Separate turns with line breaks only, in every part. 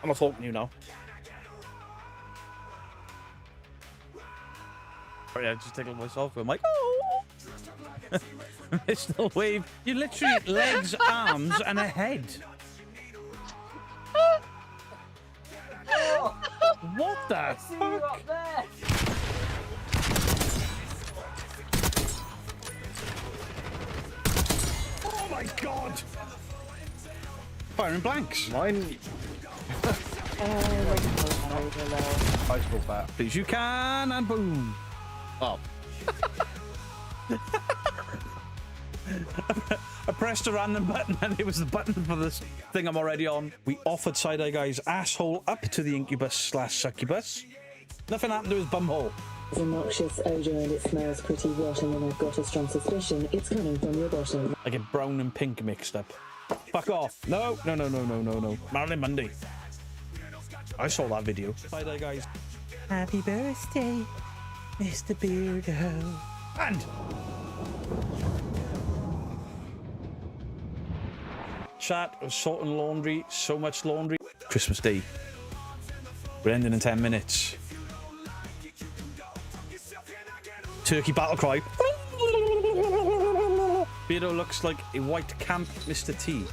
I'm not talking to you now. Sorry, I just tickled myself. I'm like, oh, Mr. Wave. You literally legs, arms, and a head. What the fuck? Oh my god! Firing blanks.
Mine. I spoke back.
Please you can, and boom.
Oh.
I pressed a random button and it was the button for this thing I'm already on. We offered Side-Eye Guy's asshole up to the incubus/succubus. Nothing happened to his bumhole.
It's a noxious odour and it smells pretty rotten, and I've got a strong suspicion it's coming from your bottom.
I get brown and pink mixed up. Fuck off. No. Marilyn Monday. I saw that video. Side-Eye Guys. Happy birthday, Mr. Beardo. And... chat of sorting laundry, so much laundry. Christmas Day. We're ending in 10 minutes. Turkey battle cry. Beardo looks like a white camp Mr. T.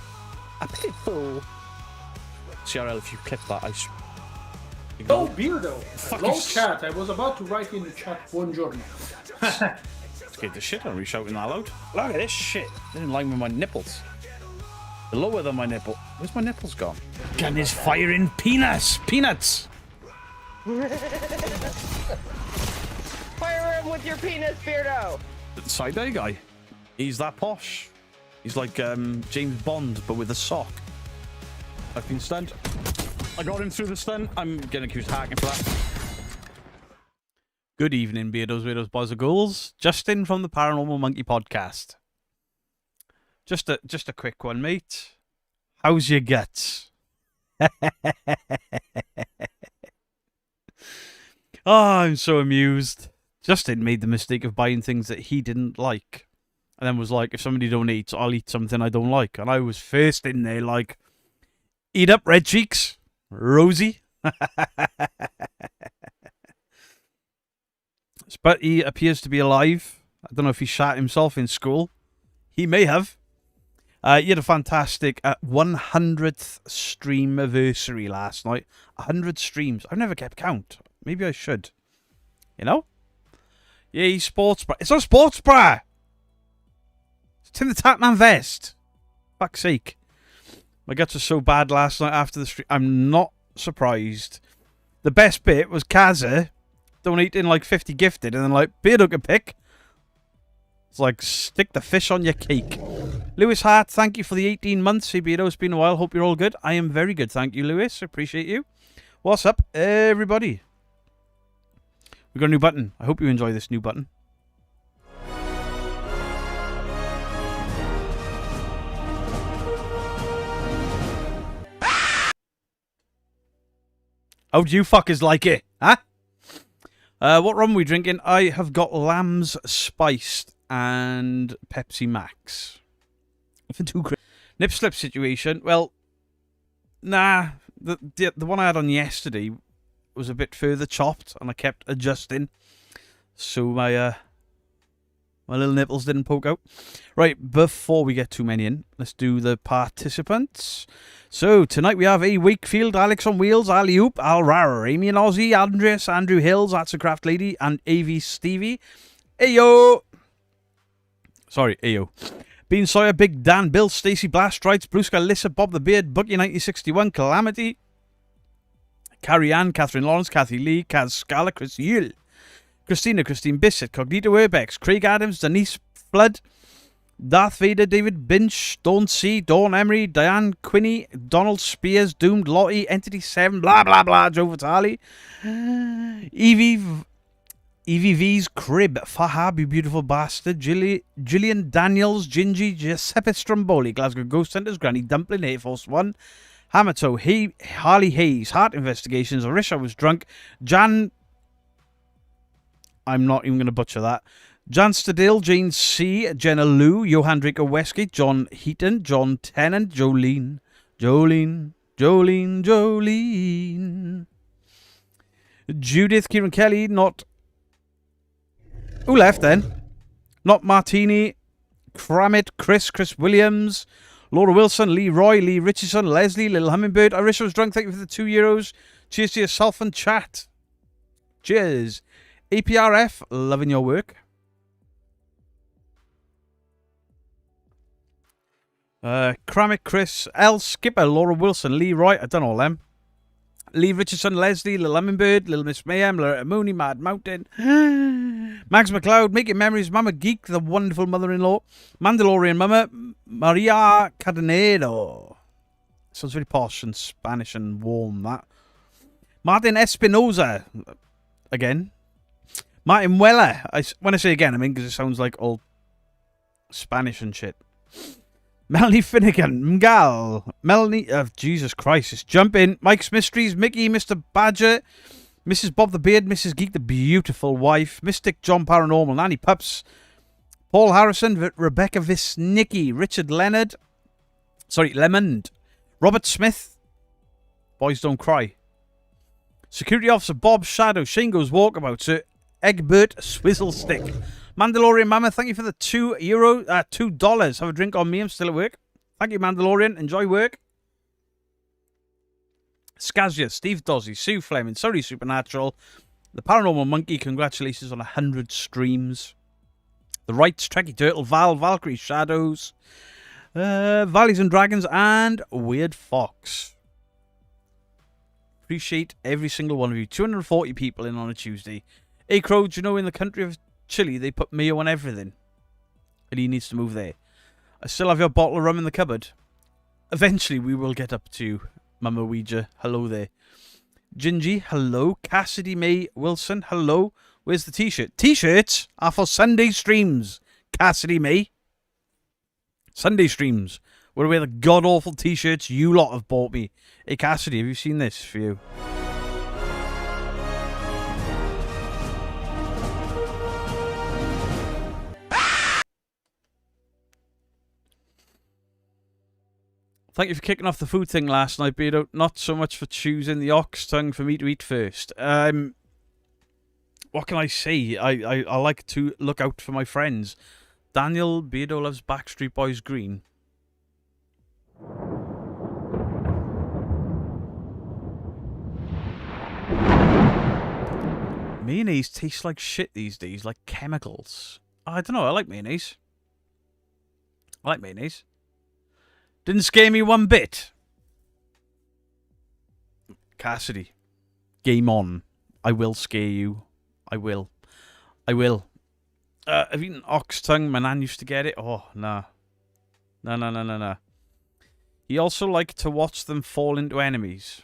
A pitbull. CRL, if you clip that,
Oh, Beardo!
Fuck
Hello,
you.
chat. I was about to write in the chat buongiorno.
Scared the shit out of me shouting that loud. Look at this shit. It's in line with my nipples. They're lower than my nipple. Where's my nipples gone? Gun is firing peanuts! Peanuts!
Fire him with your penis, Beardo!
Side-Eye Guy. He's that posh. He's like James Bond, but with a sock. I've been stunned. I got him through the stun. I'm getting accused of hacking for that. Good evening, Beardos, Weirdos, Boys and Ghouls. Justin from the Paranormal Monkey Podcast. Just a quick one, mate. How's your guts? Oh, I'm so amused. Justin made the mistake of buying things that he didn't like. And then was like, if somebody don't eat, I'll eat something I don't like. And I was first in there like, eat up, red cheeks. Rosie. But he appears to be alive. I don't know if he shot himself in school. He may have. He had a fantastic 100th stream anniversary last night. 100 streams. I've never kept count. Maybe I should. You know? Yeah, he's sports bra. It's not a sports bra! It's Tim the Tatman vest. Fuck's sake. My guts were so bad last night after the stream. I'm not surprised. The best bit was Kaza donating like 50 gifted and then like, Beardo can pick. It's like, stick the fish on your cake. Lewis Hart, thank you for the 18 months. Hey, Beardo, it's been a while. Hope you're all good. I am very good. Thank you, Lewis. Appreciate you. What's up, everybody? We got a new button. I hope you enjoy this new button. How do you fuckers like it, huh? What rum are we drinking? I have got Lamb's Spiced and Pepsi Max. For 2 quid. Nip slip situation. Well, nah. The one I had on yesterday was a bit further chopped, and I kept adjusting, so my little nipples didn't poke out. Right, before we get too many in, let's do the participants. So, tonight we have A. Wakefield, Alex on Wheels, Ali Hoop, Al Rara, Amy and Ozzy, Andreas, Andrew Hills, That's a Craft Lady, and AV Stevie. Ayo! Sorry, Ayo. Bean Sawyer, Big Dan, Bill, Stacey, Blast, Strides, Blue Sky, Lissa, Bob the Beard, Bookie 1961, Calamity, Carrie Ann, Catherine Lawrence, Kathy Lee, Kaz Scala, Chris Yule, Christina, Christine Bissett, Cognito Urbex, Craig Adams, Denise Flood, Darth Vader, David Binch, Dawn C, Dawn Emery, Diane Quinney, Donald Spears, Doomed Lottie, Entity 7, blah blah blah, Joe Vitale, EVV's Crib, Fahab, you beautiful bastard, Gillian Daniels, Gingy, Giuseppe Stromboli, Glasgow Ghost Hunters, Granny Dumpling, Air Force One, Hamato, Harley Hayes, Heart Investigations, I wish I was drunk, Jan, I'm not even going to butcher that, Jan Stadil, Jane C, Jenna Lou, Johan Draco Westgate, John Heaton, John Tennant, Jolene. Judith, Kieran Kelly, not... Who left then? Not Martini, Kramit, Chris Williams, Laura Wilson, Lee Roy, Lee Richardson, Leslie, Little Hummingbird. Arisha was drunk. Thank you for the €2. Cheers to yourself and chat. Cheers. APRF, loving your work. Kramit, Chris, L, Skipper, Laura Wilson, Lee Roy. I don't know all them. Lee Richardson, Leslie, Little Hummingbird, Little Miss Mayhem, Loretta Mooney, Mad Mountain, Max McLeod, Making Memories, Mama Geek, the wonderful mother-in-law, Mandalorian Mama, Maria Cadenero. Sounds very posh and Spanish and warm, that. Martin Espinoza, again. Martin Weller. When I say again, I mean because it sounds like all Spanish and shit. Melanie Finnegan, Mgal, Melanie, Jesus Christ, it's jump in. Mike's Mysteries, Mickey, Mr. Badger, Mrs. Bob the Beard, Mrs. Geek, the beautiful wife, Mystic John Paranormal, Nanny Pups, Paul Harrison, Rebecca Visnicki, Richard Lemond, Robert Smith, Boys Don't Cry, Security Officer Bob Shadow, Shane Goes Walkabout, Sir Egbert Swizzlestick, Mandalorian Mama, thank you for the $2. Have a drink on me, I'm still at work. Thank you, Mandalorian. Enjoy work. Skazia, Steve Dozzy, Sue Fleming, Sorry Supernatural, The Paranormal Monkey, congratulations on 100 streams. The Rights, Trekkie Turtle, Val, Valkyrie Shadows, Valleys and Dragons, and Weird Fox. Appreciate every single one of you. 240 people in on a Tuesday. Hey, Crow, do you know in the country of Chile, they put mayo on everything. And he needs to move there. I still have your bottle of rum in the cupboard. Eventually, we will get up to Mama Ouija. Hello there. Gingy, hello. Cassidy May Wilson, hello. Where's the t-shirt? T-shirts are for Sunday streams. Cassidy May. Sunday streams. What are the god-awful t-shirts you lot have bought me? Hey, Cassidy, have you seen this for you? Thank you for kicking off the food thing last night, Beardo. Not so much for choosing the ox tongue for me to eat first. What can I say? I like to look out for my friends. Daniel Beardo loves Backstreet Boys green. Mayonnaise tastes like shit these days, like chemicals. I don't know, I like mayonnaise. Didn't scare me one bit. Cassidy. Game on. I will scare you. I will. Have you eaten ox tongue? My nan used to get it. Oh, nah. No. He also liked to watch them fall into enemies.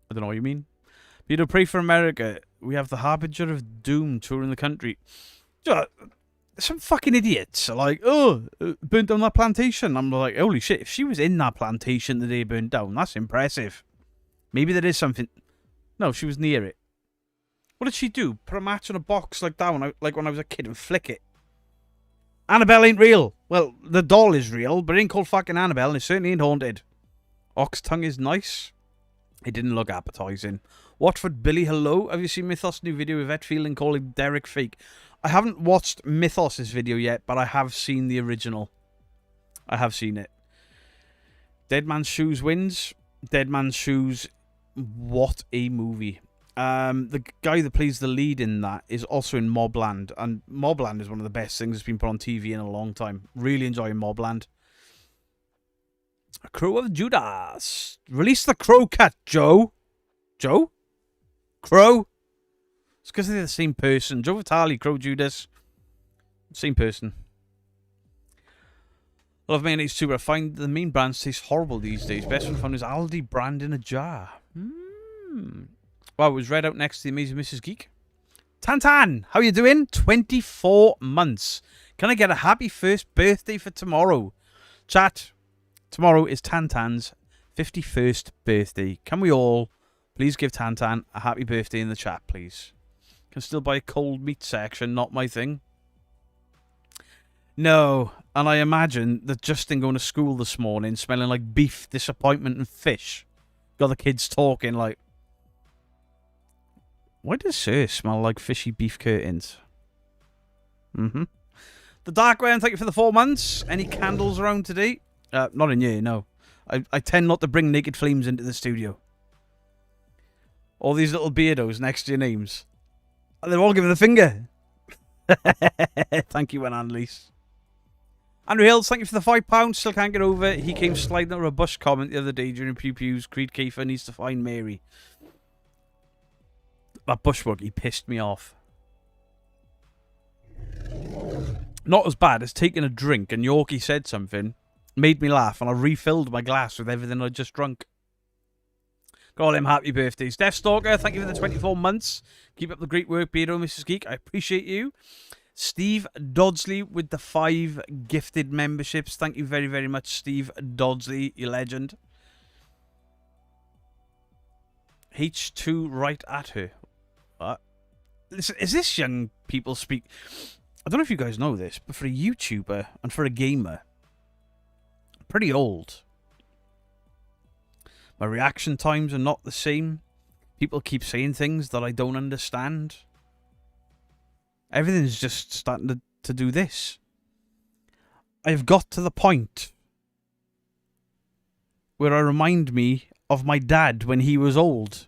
I don't know what you mean. Peter, pray for America. We have the Harbinger of Doom touring the country. Some fucking idiots are like, burnt down that plantation. I'm like, holy shit, if she was in that plantation the day it burned down, that's impressive. Maybe there is something. No, she was near it. What did she do? Put a match in a box like that when I was a kid and flick it. Annabelle ain't real. Well, the doll is real, but it ain't called fucking Annabelle and it certainly ain't haunted. Ox tongue is nice. It didn't look appetizing. Watford Billy, hello. Have you seen Mythos' new video with Ed Fielding calling Derek fake? I haven't watched Mythos' video yet, but I have seen the original. I have seen it. Dead Man's Shoes wins. Dead Man's Shoes, what a movie. The guy that plays the lead in that is also in Mobland, and Mobland is one of the best things that's been put on TV in a long time. Really enjoying Mobland. A Crow of Judas. Release the Crow Cat, Joe. Joe? Crow? It's because they're the same person. Joe Vitale, Crow Judas. Same person. I love mayonnaise too, but I find the main brands taste horrible these days. Best one I found is Aldi brand in a jar. Wow, it was read out next to the Amazing Mrs. Geek. Tantan, how you doing? 24 months. Can I get a happy first birthday for tomorrow? Chat, tomorrow is Tantan's 51st birthday. Can we all please give Tantan a happy birthday in the chat, please? Can still buy a cold meat section, not my thing. No, and I imagine that Justin going to school this morning smelling like beef, disappointment and fish. Got the kids talking like... Why does Sir smell like fishy beef curtains? The Dark One, thank you for the 4 months. Any candles around today? Not in here, no. I tend not to bring naked flames into the studio. All these little beardos next to your names. They're all giving the finger. Thank you, Annalise. Andrew Hills, thank you for the £5. Still can't get over it. He came sliding over a bush comment the other day during Pew Pew's. Creed Kiefer needs to find Mary. That bushwalk, he pissed me off. Not as bad as taking a drink and Yorkie said something, made me laugh, and I refilled my glass with everything I'd just drunk. Call him happy birthdays. Deathstalker, thank you for the 24 months. Keep up the great work, Beardo, Mrs. Geek. I appreciate you. Steve Dodsley with the 5 gifted memberships. Thank you very, very much, Steve Dodsley, you legend. H2 right at her. What? Listen, is this young people speak... I don't know if you guys know this, but for a YouTuber and for a gamer, pretty old. My reaction times are not the same. People keep saying things that I don't understand. Everything's just starting to do this. I've got to the point where I remind me of my dad when he was old.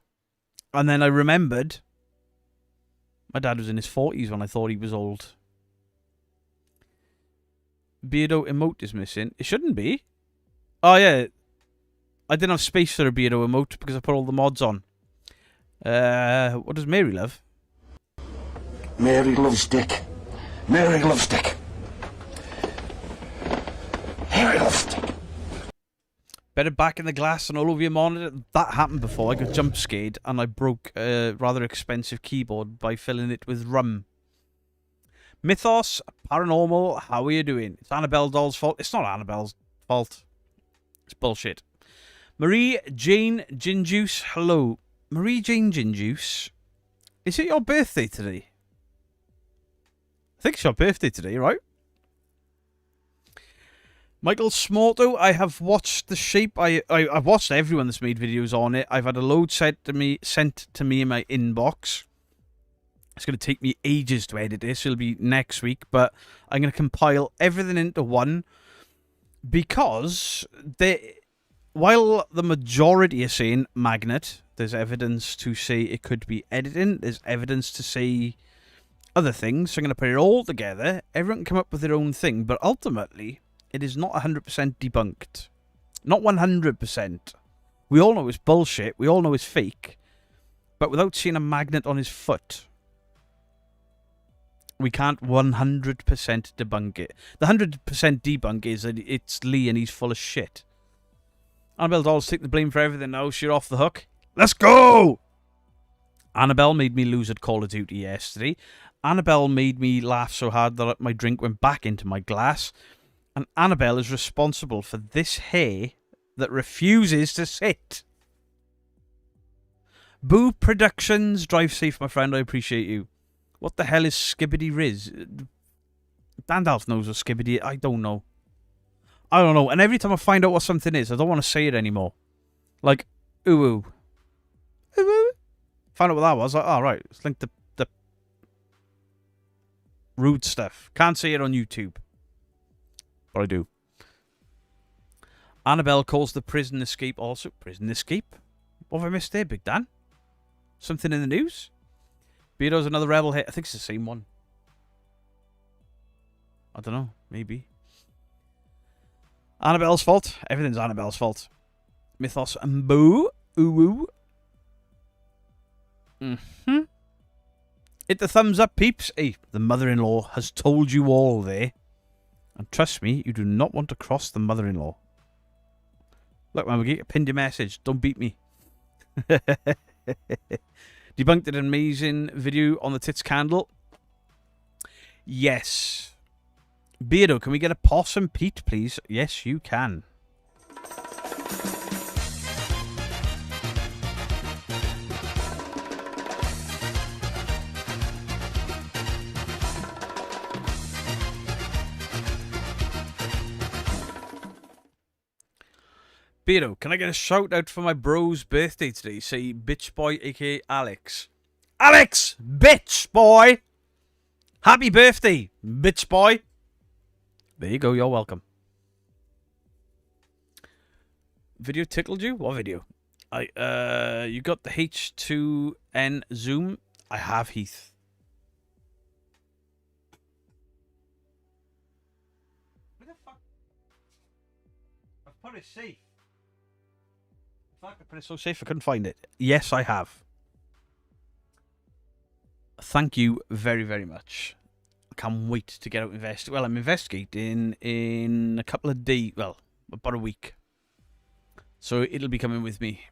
And then I remembered my dad was in his 40s when I thought he was old. Beardo emote is missing. It shouldn't be. Oh, yeah. I didn't have space for a Beardo emote because I put all the mods on. What does Mary love?
Mary loves Dick. Mary loves Dick. Mary loves Dick.
Better back in the glass and all over your monitor. That happened before. I got jump scared and I broke a rather expensive keyboard by filling it with rum. Mythos, Paranormal, how are you doing? It's Annabelle Doll's fault. It's not Annabelle's fault. It's bullshit. Marie Jane Ginjuice, hello. Marie Jane Ginjuice, is it your birthday today? I think it's your birthday today, right? Michael Smorto, I have watched The Shape. I've watched everyone that's made videos on it. I've had a load sent to me in my inbox. It's going to take me ages to edit this. It'll be next week, but I'm going to compile everything into one because while the majority are saying magnet, there's evidence to say it could be editing. There's evidence to say other things. So I'm going to put it all together. Everyone can come up with their own thing, but ultimately, it is not 100% debunked. Not 100%. We all know it's bullshit. We all know it's fake. But without seeing a magnet on his foot, we can't 100% debunk it. The 100% debunk is that it's Lee and he's full of shit. Annabelle Doll's taking the blame for everything now. She's off the hook. Let's go! Annabelle made me lose at Call of Duty yesterday. Annabelle made me laugh so hard that my drink went back into my glass. And Annabelle is responsible for this hair that refuses to sit. Boo Productions. Drive safe, my friend. I appreciate you. What the hell is Skibbity Riz? Dandalf knows what Skibbity... I don't know. I don't know. And every time I find out what something is, I don't want to say it anymore. Like, ooh ooh. Ooh ooh. Found out what that was. Like, oh, right. It's linked to the rude stuff. Can't say it on YouTube. But I do. Annabelle calls the prison escape also. Prison escape? What have I missed there, Big Dan? Something in the news? Beardo's another rebel hit. I think it's the same one. I don't know. Maybe. Annabelle's fault. Everything's Annabelle's fault. Mythos and Boo. Ooh. Hit the thumbs up, peeps. Hey, the mother-in-law has told you all there. And trust me, you do not want to cross the mother-in-law. Look, man, we pinned your message. Don't beat me. Debunked an amazing video on the tits candle. Yes. Beardo, can we get a Possum Pete, please? Yes, you can. Beardo, can I get a shout out for my bro's birthday today? Say bitch boy, aka Alex. Alex, bitch boy. Happy birthday, bitch boy. There you go. You're welcome. Video tickled you? What video? You got the H2N Zoom? I have, Heath. Where the fuck? I've put it safe. Fuck, I put it so safe I couldn't find it. Yes, I have. Thank you very, very much. I can't wait to get out and well, I'm investigating in a couple of days. Well, about a week. So it'll be coming with me.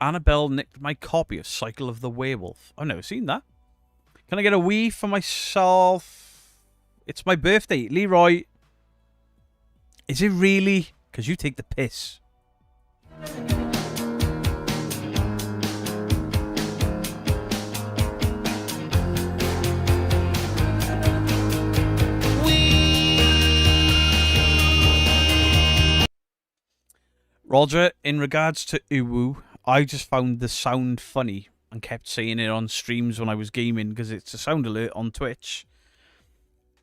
Annabelle nicked my copy of Cycle of the Werewolf. I've never seen that. Can I get a Wii for myself? It's my birthday. Leroy. Is it really? Because you take the piss. Roger, in regards to Uwu, I just found the sound funny and kept saying it on streams when I was gaming because it's a sound alert on Twitch.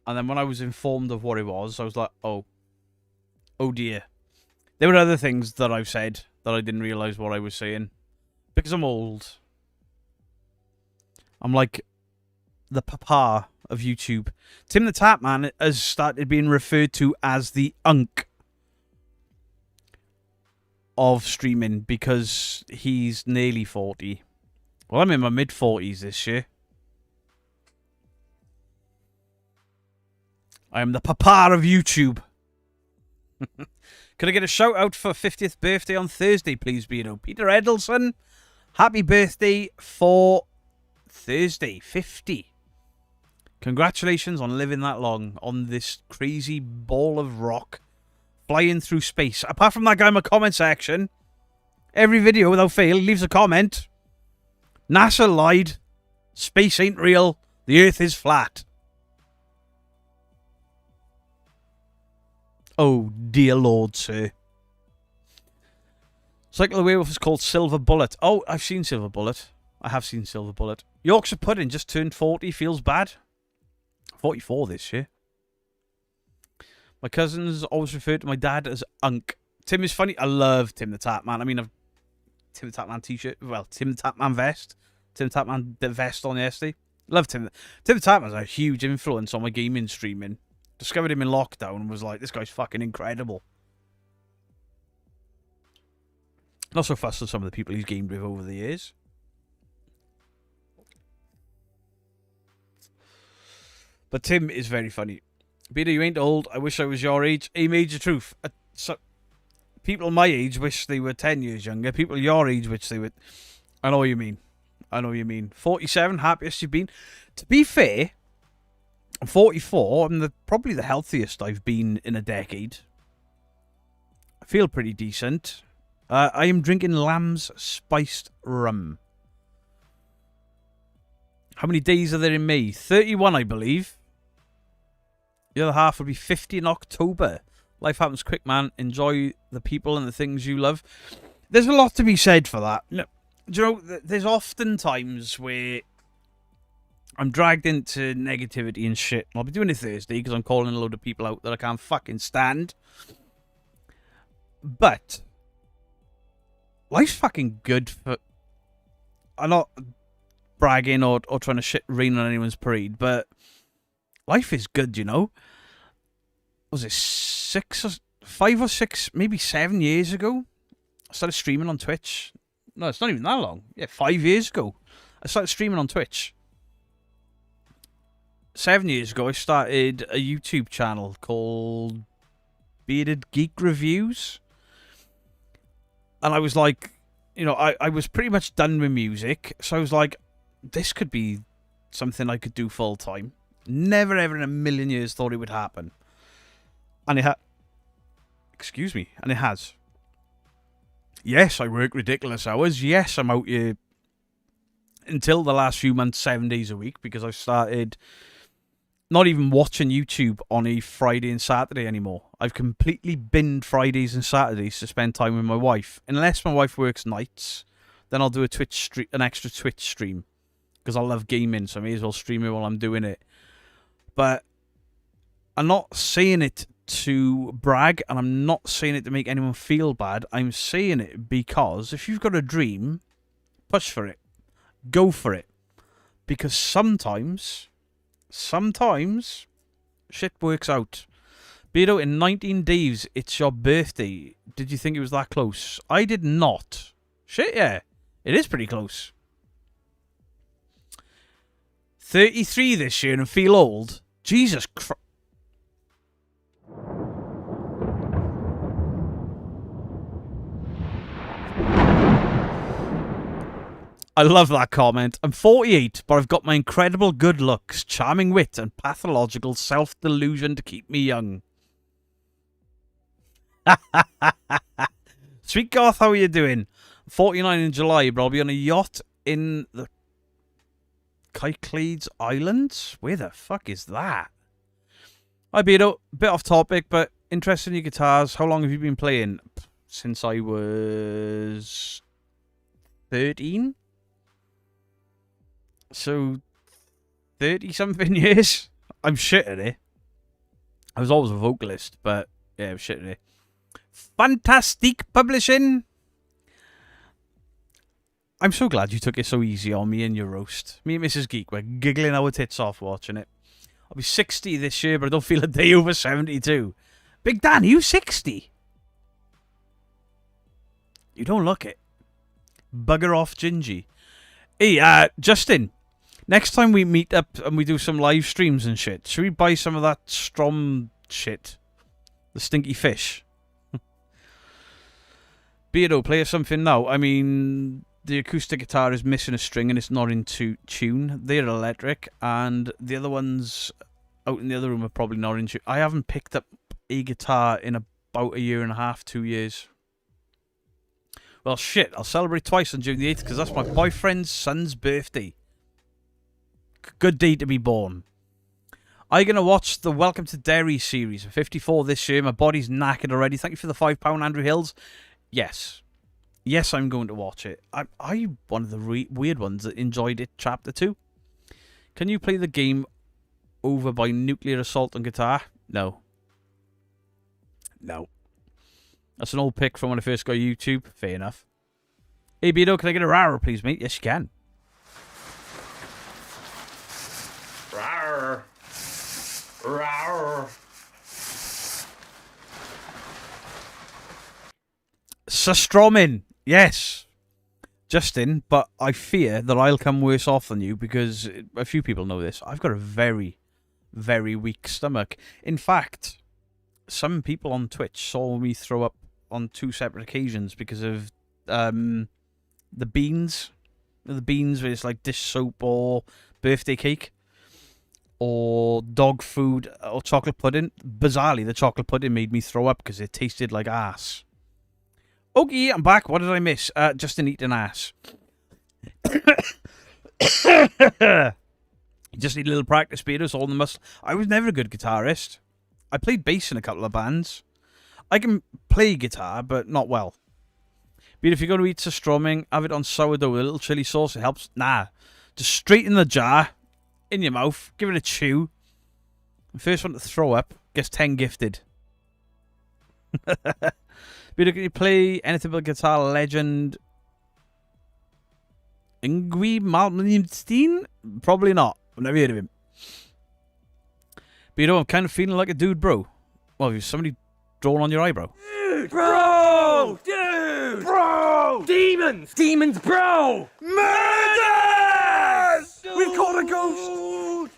And then when I was informed of what it was, I was like, oh dear. There were other things that I've said that I didn't realise what I was saying. Because I'm old. I'm like the papa of YouTube. Tim the Tapman has started being referred to as the Unk of streaming because he's nearly 40. Well, I'm in my mid-40s this year. I am the papa of YouTube. Can I get a shout out for 50th birthday on Thursday, please, Beano? Peter Edelson, happy birthday for Thursday, 50. Congratulations on living that long on this crazy ball of rock flying through space. Apart from that guy in my comment section, every video without fail leaves a comment. NASA lied. Space ain't real. The Earth is flat. Oh, dear Lord, sir. Cycle of the Werewolf is called Silver Bullet. Oh, I've seen Silver Bullet. I have seen Silver Bullet. Yorkshire Pudding just turned 40. Feels bad. 44 this year. My cousins always refer to my dad as Unk. Tim is funny. I love Tim the Tapman. I mean, I've Tim the Tapman t-shirt. Well, Tim the Tapman vest. Tim the Tapman the vest on yesterday. Love Tim. Tim the Tapman's a huge influence on my gaming streaming. Discovered him in lockdown and was like, this guy's fucking incredible. Not so fast as some of the people he's gamed with over the years. But Tim is very funny. Peter, you ain't old. I wish I was your age. A major truth. So, people my age wish they were 10 years younger. People your age wish they were... I know what you mean. I know what you mean. 47, happiest you've been. To be fair, I'm 44. I'm probably the healthiest I've been in a decade. I feel pretty decent. I am drinking Lamb's Spiced Rum. How many days are there in May? 31, I believe. The other half will be 50 in October. Life happens quick, man. Enjoy the people and the things you love. There's a lot to be said for that. Do you know, there's often times where I'm dragged into negativity and shit. I'll be doing it Thursday because I'm calling a load of people out that I can't fucking stand. But life's fucking good for... I'm not bragging or trying to shit rain on anyone's parade, but life is good, you know. Was it 5 or 6, maybe 7 years ago? I started streaming on Twitch. No, it's not even that long. Yeah, 5 years ago. I started streaming on Twitch. 7 years ago, I started a YouTube channel called Bearded Geek Reviews. And I was like, you know, I was pretty much done with music. So I was like, this could be something I could do full time. Never ever in a million years thought it would happen. And it excuse me, and it has. Yes, I work ridiculous hours. Yes, I'm out here until the last few months 7 days a week because I started not even watching YouTube on a Friday and Saturday anymore. I've completely binned Fridays and Saturdays to spend time with my wife. Unless my wife works nights, then I'll do an extra Twitch stream. Because I love gaming, so I may as well stream it while I'm doing it. But I'm not saying it to brag, and I'm not saying it to make anyone feel bad. I'm saying it because if you've got a dream, push for it. Go for it. Because sometimes shit works out. Beardo, in 19 days, it's your birthday. Did you think it was that close? I did not. Shit, yeah. It is pretty close. 33 this year and feel old? Jesus Christ. I love that comment. I'm 48, but I've got my incredible good looks, charming wit, and pathological self-delusion to keep me young. Sweet Goth, how are you doing? 49 in July, but I'll be on a yacht in the Cyclades Islands? Where the fuck is that? Hi, Beto. Bit off topic, but interested in your guitars. How long have you been playing? Since I was 13? So, 30-something years? I'm shit at it. I was always a vocalist, but yeah, I'm shit at it. Fantastic Publishing! I'm so glad you took it so easy on me in your roast. Me and Mrs. Geek were giggling our tits off watching it. I'll be 60 this year, but I don't feel a day over 72. Big Dan, you 60? You don't look it. Bugger off, Gingy. Hey, Justin. Next time we meet up and we do some live streams and shit, should we buy some of that Strom shit? The stinky fish. Beardo, play us something now. I mean, the acoustic guitar is missing a string and it's not in tune. They're electric, and the other ones out in the other room are probably not in tune. I haven't picked up a guitar in about a year and a half, 2 years. Well, shit, I'll celebrate twice on June the 8th because that's my boyfriend's son's birthday. Good day to be born. Are you going to watch the Welcome to Derry series? I'm 54 this year. My body's knackered already. Thank you for the £5, Andrew Hills. Yes. Yes, I'm going to watch it. Are you one of the weird ones that enjoyed it, Chapter 2? Can you play the game over by Nuclear Assault on guitar? No. No. That's an old pick from when I first got YouTube. Fair enough. Hey, Beto, can I get a rara, please, mate? Yes, you can.
Rawr. Rawr.
Sustromin. Yes. Justin, but I fear that I'll come worse off than you because a few people know this. I've got a very, very weak stomach. In fact, some people on Twitch saw me throw up on 2 separate occasions because of the beans. The beans where it's like dish soap or birthday cake or dog food or chocolate pudding. Bizarrely, the chocolate pudding made me throw up because it tasted like ass. Okay, I'm back. What did I miss? Justin eating ass. You just need a little practice, Peter. It's all in the muscle. I was never a good guitarist. I played bass in a couple of bands. I can play guitar, but not well. But if you're going to eat strumming, have it on sourdough with a little chili sauce. It helps. Nah. Just straight in the jar, in your mouth, give it a chew. The first one to throw up gets 10 gifted. But can you play anything but guitar legend Yngwie Malmsteen? Probably not. I've never heard of him. But you know, I'm kind of feeling like a dude, bro. Well, is somebody drawn on your eyebrow?
Dude, bro! Dude! Bro! Demons! Demons, bro! Murders! We've caught a ghost!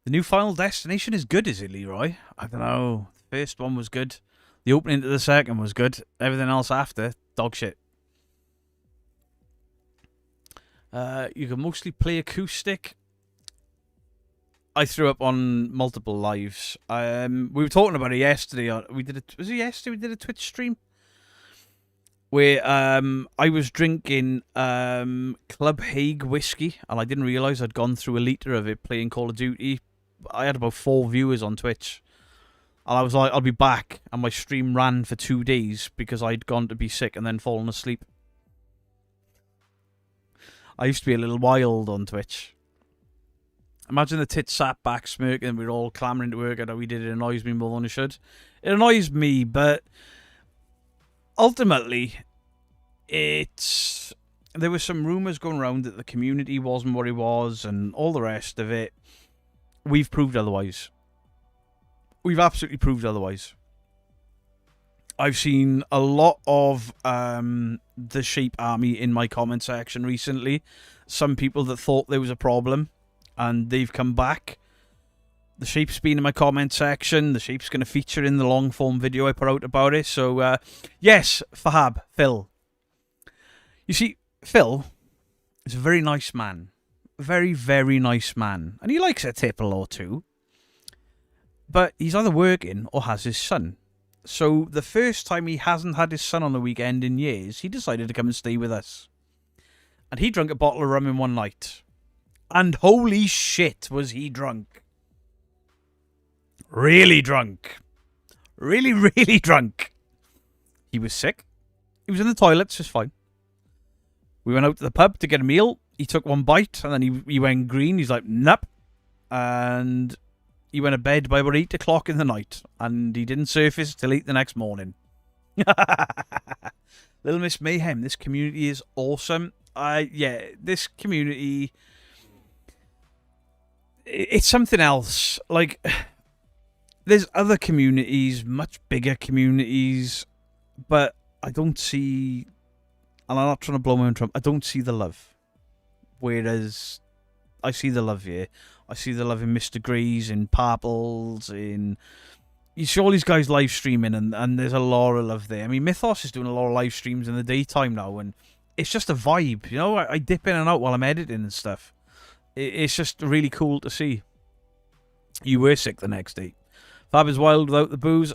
The new Final Destination is good, is it, Leroy? I don't know. The first one was good. The opening to the second was good. Everything else after, dog shit. You can mostly play acoustic. I threw up on multiple lives. We were talking about it yesterday. Was it yesterday? We did a Twitch stream where I was drinking Club Hague whiskey, and I didn't realise I'd gone through a litre of it playing Call of Duty I had about 4 viewers on Twitch. And I was like, I'll be back. And my stream ran for 2 days because I'd gone to be sick and then fallen asleep. I used to be a little wild on Twitch. Imagine the tit sat back smirking and we were all clamouring to work at how we did. It annoys me more than it should. It annoys me, but ultimately, there were some rumours going around that the community wasn't what it was and all the rest of it. We've proved otherwise. We've absolutely proved otherwise. I've seen a lot of the sheep army in my comment section recently. Some people that thought there was a problem and they've come back. The sheep's been in my comment section. The sheep's going to feature in the long form video I put out about it. So, yes, Fahab, Phil. You see, Phil is a very nice man. Very, very nice man. And he likes a tipple or two. But he's either working or has his son. So the first time he hasn't had his son on the weekend in years, he decided to come and stay with us. And he drank a bottle of rum in one night. And holy shit was he drunk. Really drunk. Really, really drunk. He was sick. He was in the toilets, just fine. We went out to the pub to get a meal. He took one bite and then he went green. He's like, nope. And he went to bed by about 8 o'clock in the night. And he didn't surface till 8 the next morning. Little Miss Mayhem, this community is awesome. This community, it's something else. Like, there's other communities, much bigger communities, but I don't see, and I'm not trying to blow my own trumpet, I don't see the love. Whereas I see the love here. I see the love in Mr. Grease, in Purples, in... You see all these guys live streaming, and there's a lot of love there. I mean, Mythos is doing a lot of live streams in the daytime now, and it's just a vibe, you know? I dip in and out while I'm editing and stuff. It's just really cool to see. You were sick the next day. Fab is wild without the booze.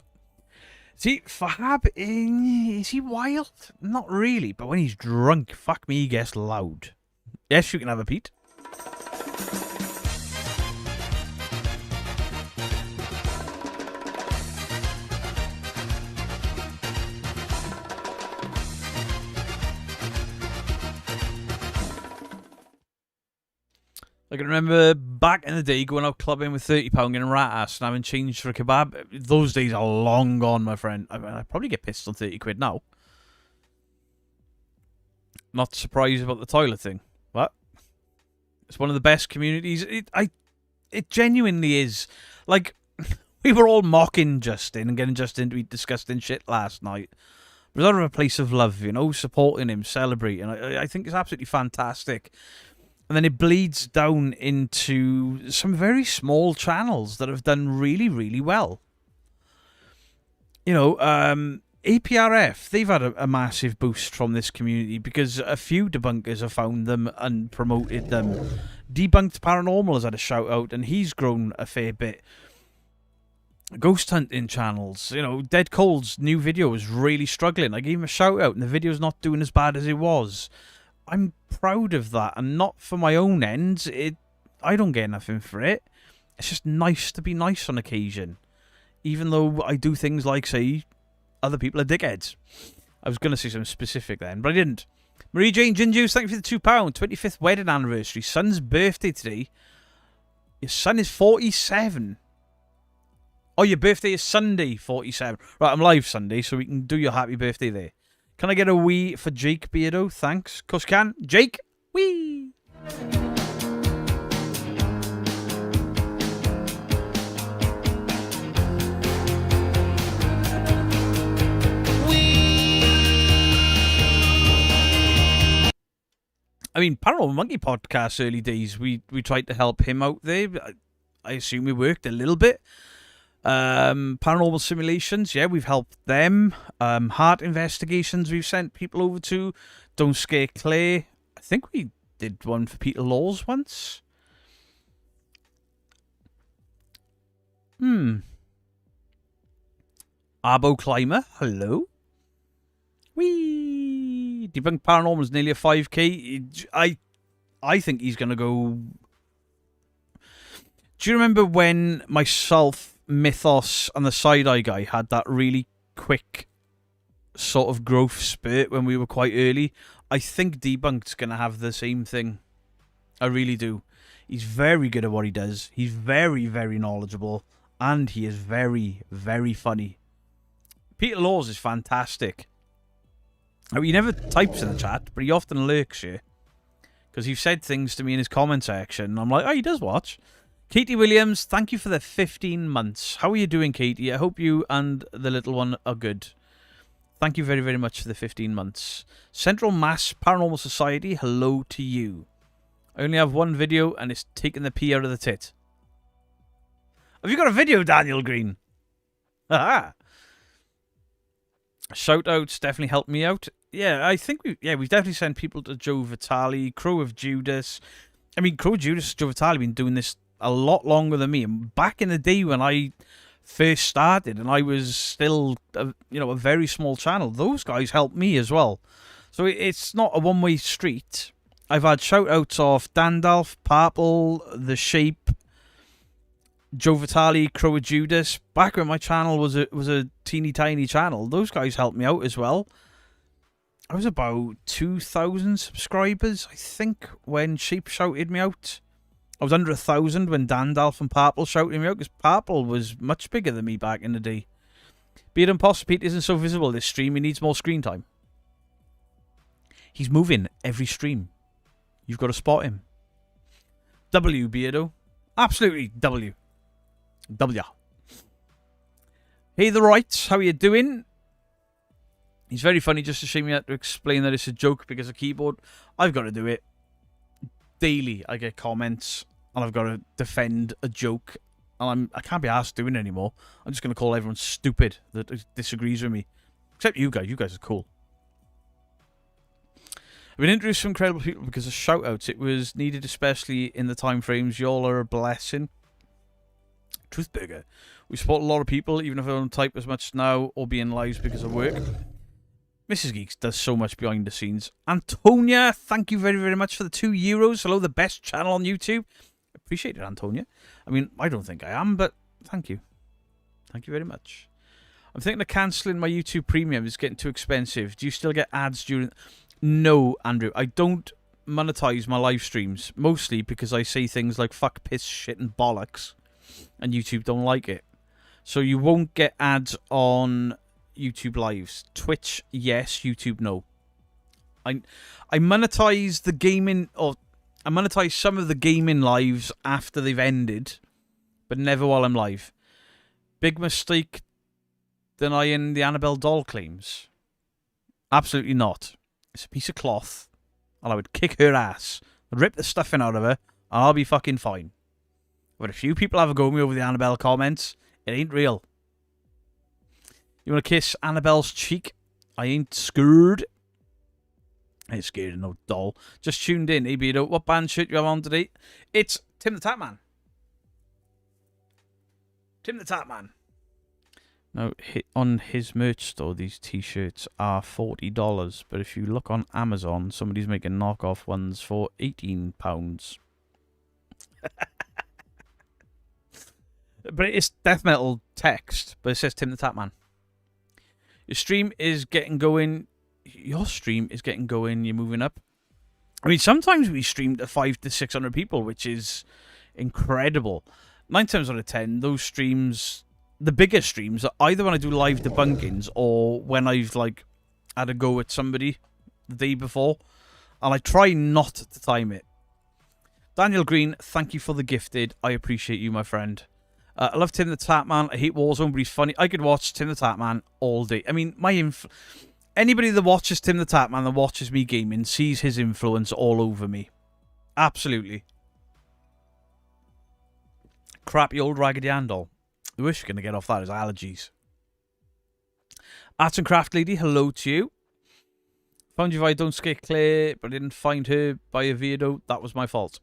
See, Fab, is he wild? Not really, but when he's drunk, fuck me, he gets loud. Yes, you can have a Pete. I can remember back in the day going out clubbing with £30 getting rat ass and having change for a kebab. Those days are long gone, my friend. I'd probably get pissed on 30 quid now. Not surprised about the toilet thing. What? It's one of the best communities. It genuinely is. Like, we were all mocking Justin and getting Justin to eat disgusting shit last night. But out of a place of love, you know, supporting him, celebrating. I think it's absolutely fantastic. And then it bleeds down into some very small channels that have done really, really well. You know, APRF, they've had a massive boost from this community because a few debunkers have found them and promoted them. Debunked Paranormal has had a shout out and he's grown a fair bit. Ghost hunting channels, you know, Dead Cold's new video is really struggling. I gave him a shout out and the video's not doing as bad as it was. I'm proud of that, and not for my own ends. I don't get nothing for it. It's just nice to be nice on occasion. Even though I do things like, say, other people are dickheads. I was going to say something specific then, but I didn't. Marie Jane Ginjuice, thank you for the £2. 25th wedding anniversary. Son's birthday today. Your son is 47. Oh, your birthday is Sunday, 47. Right, I'm live Sunday, so we can do your happy birthday there. Can I get a wee for Jake Beardo? Thanks. Course can. Jake, wee! I mean, Paranormal Monkey Podcast early days, we tried to help him out there. I assume we worked a little bit. Paranormal Simulations, yeah, we've helped them. Heart Investigations, we've sent people over to. Don't Scare Clay. I think we did one for Peter Laws once. Arbo Climber, hello. Whee! Debunked Paranormal is nearly a 5k. I think he's going to go... Do you remember when myself, Mythos, and the Side-Eye guy had that really quick sort of growth spurt when we were quite early? I think Debunked's going to have the same thing. I really do. He's very good at what he does. He's very, very knowledgeable. And he is very, very funny. Peter Laws is fantastic. Now, he never types in the chat, but he often lurks here. Because he's said things to me in his comment section. And I'm like, oh, he does watch. Katie Williams, thank you for the 15 months. How are you doing, Katie? I hope you and the little one are good. Thank you very, very much for the 15 months. Central Mass Paranormal Society, hello to you. I only have one video, and it's taking the pee out of the tit. Have you got a video, Daniel Green? Aha! Shout-outs definitely helped me out. Yeah, I think we've definitely sent people to Joe Vitale, Crow of Judas. I mean, Crow of Judas, Joe Vitale have been doing this a lot longer than me. And back in the day when I first started, and I was still, a very small channel, those guys helped me as well. So it's not a one-way street. I've had shout-outs of Dandalf, Purple, The Shape, Joe Vitale, Crow of Judas. Back when my channel was a teeny tiny channel, those guys helped me out as well. I was about 2,000 subscribers, I think, when Shape shouted me out. I was under 1,000 when Dandalf and Purple shouted me out, because Purple was much bigger than me back in the day. Beard Imposter Pete isn't so visible this stream. He needs more screen time. He's moving every stream. You've got to spot him. W, Beardo. Absolutely W. W. Hey, the Rights. How are you doing? He's very funny. Just a shame you had to explain that it's a joke because of keyboard. I've got to do it. Daily, I get comments, and I've got to defend a joke. And I can't be asked doing it anymore. I'm just going to call everyone stupid that disagrees with me. Except you guys. You guys are cool. I've been introduced to incredible people because of shout-outs. It was needed, especially in the time frames. Y'all are a blessing. Truthburger. We support a lot of people, even if I don't type as much now or be in lives because of work. Mrs. Geeks does so much behind the scenes. Antonia, thank you very, very much for the €2. Hello, the best channel on YouTube. Appreciate it, Antonia. I mean, I don't think I am, but thank you. Thank you very much. I'm thinking of cancelling my YouTube Premium. It's getting too expensive. Do you still get ads during... No, Andrew, I don't monetize my live streams, mostly because I say things like fuck, piss, shit, and bollocks, and YouTube don't like it. So you won't get ads on YouTube lives. Twitch, yes. YouTube, no. I monetize the gaming, or I monetize some of the gaming lives after they've ended, but never while I'm live. Big mistake denying the Annabelle doll claims. Absolutely not. It's a piece of cloth, and I would kick her ass, rip the stuffing out of her, and I'll be fucking fine. But a few people have a go at me over the Annabelle comments. It ain't real. You want to kiss Annabelle's cheek? I ain't scared. I ain't scared of no doll. Just tuned in. Hey, Beardo, what band shirt you have on today? It's Tim the Tatman. Tim the Tatman. Now, on his merch store, these t-shirts are $40, but if you look on Amazon, somebody's making knockoff ones for £18. But it's death metal text, but it says Tim the Tatman. Your stream is getting going. Your stream is getting going. You're moving up. I mean, sometimes we stream to 500 to 600 people, which is incredible. 9 times out of 10, those streams... The bigger streams are either when I do live debunkings or when I've had a go at somebody the day before, and I try not to time it. Daniel Green, thank you for the gifted. I appreciate you, my friend. I love Tim the Tatman. I hate Warzone, but he's funny. I could watch Tim the Tatman all day. I mean, anybody that watches Tim the Tatman that watches me gaming sees his influence all over me. Absolutely. Crappy old Raggedy Ann doll. The worst you're going to get off that is allergies. Arts and Craft Lady, hello to you. Found you via Don't Scare Claire, but I didn't find her by a Vedo. That was my fault.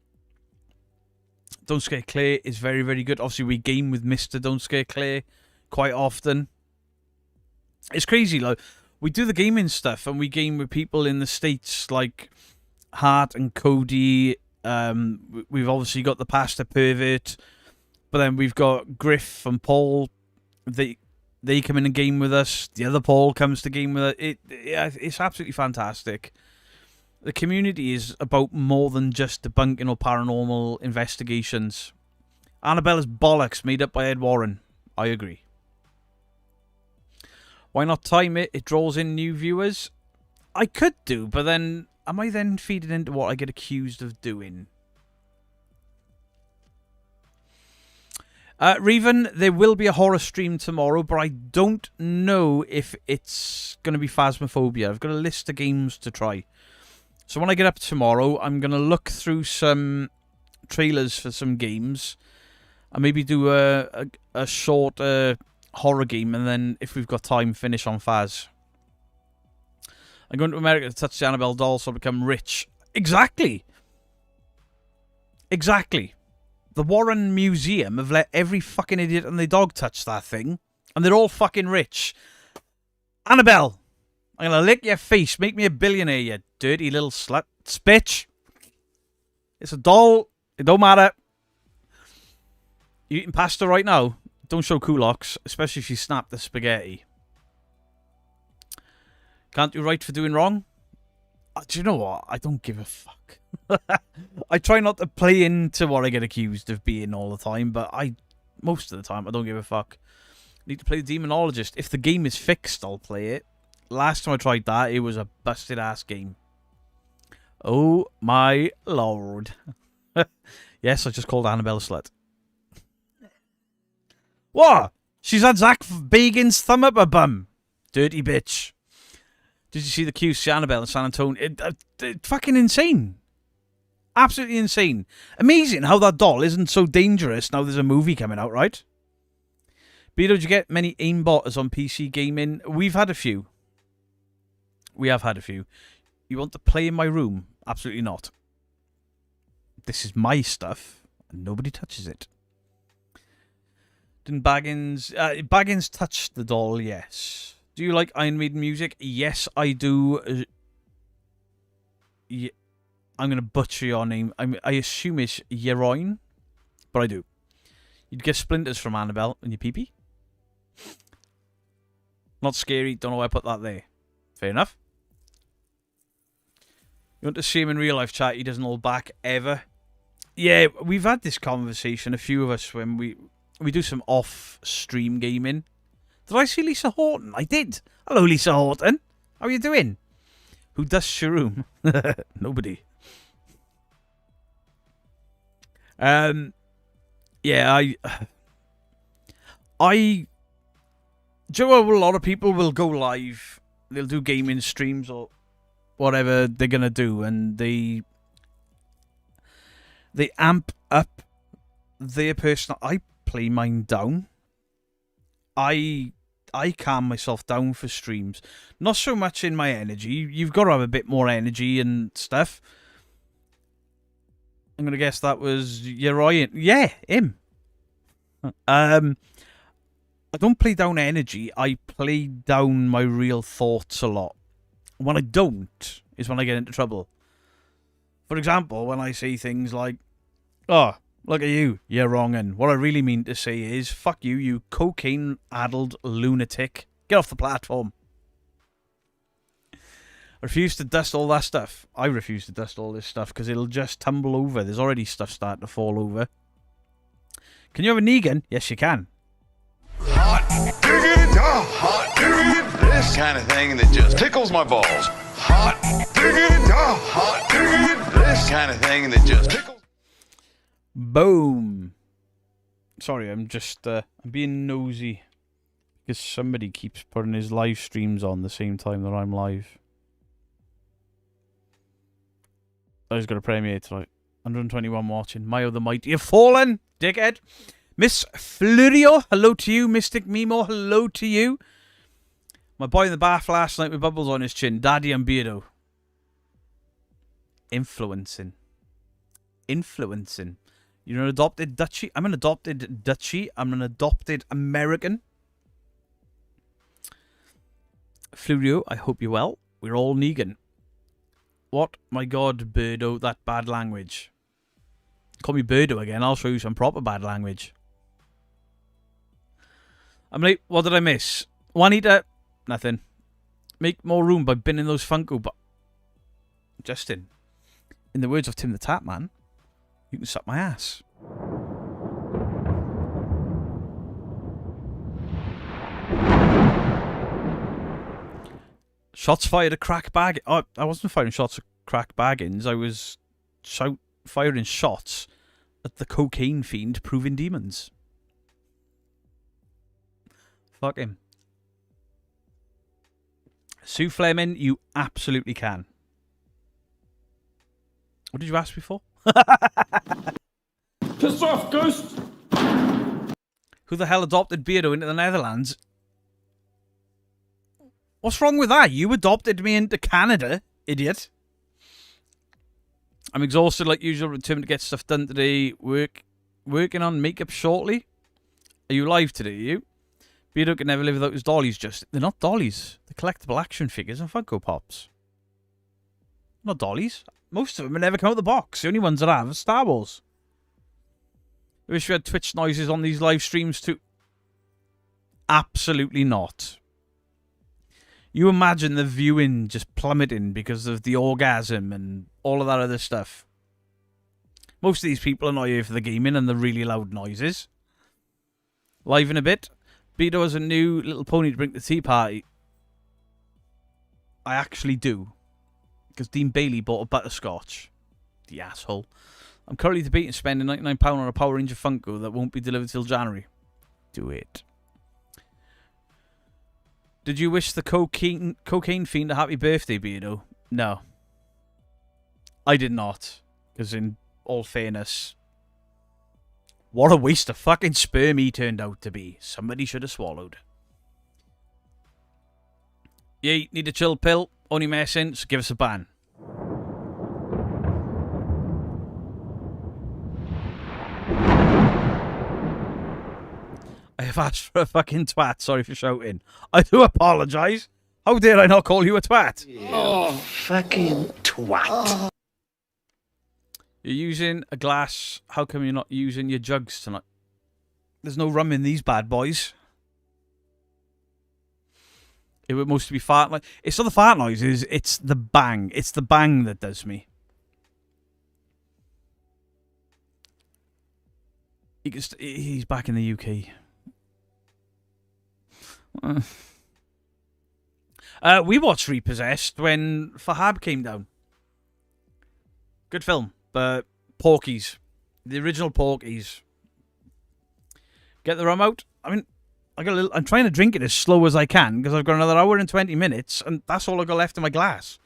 Don't Scare Claire is very, very good. Obviously, we game with Mr. Don't Scare Claire quite often. It's crazy, like, we do the gaming stuff, and we game with people in the States, like Hart and Cody. We've obviously got the Pastor Pervert. But then we've got Griff and Paul. They come in and game with us. The other Paul comes to game with us. It's absolutely fantastic. The community is about more than just debunking or paranormal investigations. Annabelle is bollocks made up by Ed Warren. I agree. Why not time it? It draws in new viewers. I could do, but then am I then feeding into what I get accused of doing? Reven, there will be a horror stream tomorrow, but I don't know if it's going to be Phasmophobia. I've got a list of games to try. So when I get up tomorrow, I'm going to look through some trailers for some games. And maybe do a short horror game, and then, if we've got time, finish on Phas. I'm going to America to touch the Annabelle doll so I become rich. Exactly! Exactly. The Warren Museum have let every fucking idiot and their dog touch that thing, and they're all fucking rich. Annabelle! I'm going to lick your face. Make me a billionaire, you dirty little slut. Bitch! It's a doll. It don't matter. You eating pasta right now? Don't show culottes, especially if you snap the spaghetti. Can't do right for doing wrong? Do you know what? I don't give a fuck. I try not to play into what I get accused of being all the time, but most of the time, I don't give a fuck. Need to play the Demonologist. If the game is fixed, I'll play it. Last time I tried that, it was a busted-ass game. Oh, my lord. Yes, I just called Annabelle a slut. What? She's had Zach Bagan's thumb up her bum. Dirty bitch. Did you see the QC Annabelle in San Antonio? Fucking insane. Absolutely insane. Amazing how that doll isn't so dangerous now there's a movie coming out, right? Beto, did you get many aimbotters on PC gaming? We've had a few. We have had a few. You want to play in my room? Absolutely not. This is my stuff, and nobody touches it. Didn't Baggins... Baggins touched the doll, yes. Do you like Iron Maiden music? Yes, I do. Yeah, I'm going to butcher your name. I assume it's Yeroin, but I do. You'd get splinters from Annabelle in your pee-pee. Not scary. Don't know why I put that there. Fair enough. You want to see him in real life, chat? He doesn't hold back ever. Yeah, we've had this conversation, a few of us, when we do some off-stream gaming. Did I see Lisa Horton? I did. Hello, Lisa Horton. How are you doing? Who dusts your room? Nobody. Yeah, do you know, a lot of people will go live. They'll do gaming streams or whatever they're gonna do, and they amp up their personal. I play mine down. I calm myself down for streams. Not so much in my energy. You've got to have a bit more energy and stuff. I'm going to guess that was Urian. Yeah, him. I don't play down energy. I play down my real thoughts a lot. When I don't is when I get into trouble. For example, when I say things like, oh, look at you, you're wrong. And what I really mean to say is, fuck you, you cocaine-addled lunatic. Get off the platform. I refuse to dust all that stuff. I refuse to dust all this stuff because it'll just tumble over. There's already stuff starting to fall over. Can you have a Negan? Yes, you can.
Hot diggity, hot diggity, this kind of thing that just tickles my balls. Hot diggity, hot diggity, this kind of thing that just tickles.
Boom. Sorry, I'm just I'm being nosy because somebody keeps putting his live streams on the same time that I'm live. I just got a premiere tonight. 121 watching. Mayo the Mighty have fallen, dickhead. Miss Flurio, hello to you. Mystic Mimo, hello to you. My boy in the bath last night with bubbles on his chin. Daddy and Beardo. Influencing. You're an adopted Dutchie. I'm an adopted Dutchie. I'm an adopted American. Flurio, I hope you're well. We're all Negan. What? My God, Birdo, that bad language. Call me Birdo again. I'll show you some proper bad language. I'm like, what did I miss? Juanita, nothing. Make more room by binning those Funko. But Justin, in the words of Tim the Tap Man, you can suck my ass. Shots fired at Crack Bag. Oh, I wasn't firing shots at Crack Baggins. I was firing shots at the cocaine fiend Proving Demons. Fuck him. Sue Fleming, you absolutely can. What did you ask before?
Piss off, Ghost!
Who the hell adopted Beardo into the Netherlands? What's wrong with that? You adopted me into Canada, idiot. I'm exhausted like usual, determined to get stuff done today. Working on makeup shortly. Are you live today, you? Beardo can never live without his dollies, just. They're not dollies. They're collectible action figures and Funko Pops. Not dollies. Most of them have never come out of the box. The only ones that have are Star Wars. I wish we had Twitch noises on these live streams too. Absolutely not. You imagine the viewing just plummeting because of the orgasm and all of that other stuff. Most of these people are not here for the gaming and the really loud noises. Live in a bit. Beto has a new little pony to bring to the tea party. I actually do. Because Dean Bailey bought a butterscotch. The asshole. I'm currently debating spending £99 on a Power Ranger Funko that won't be delivered till January. Do it. Did you wish the cocaine fiend a happy birthday, Beardo? No. I did not. Because in all fairness, what a waste of fucking sperm he turned out to be. Somebody should have swallowed. Yeah, need a chill pill. Only messing, so give us a ban. I have asked for a fucking twat. Sorry for shouting. I do apologise. How dare I not call you a twat?
Oh, fucking twat.
You're using a glass. How come you're not using your jugs tonight? There's no rum in these bad boys. It would mostly be fart noise. It's not the fart noises, it's the bang. It's the bang that does me. He's back in the UK. We watched Repossessed when Fahab came down. Good film, but Porky's. The original Porky's. Get the rum out. I mean, I'm trying to drink it as slow as I can because I've got another hour and 20 minutes and that's all I've got left in my glass.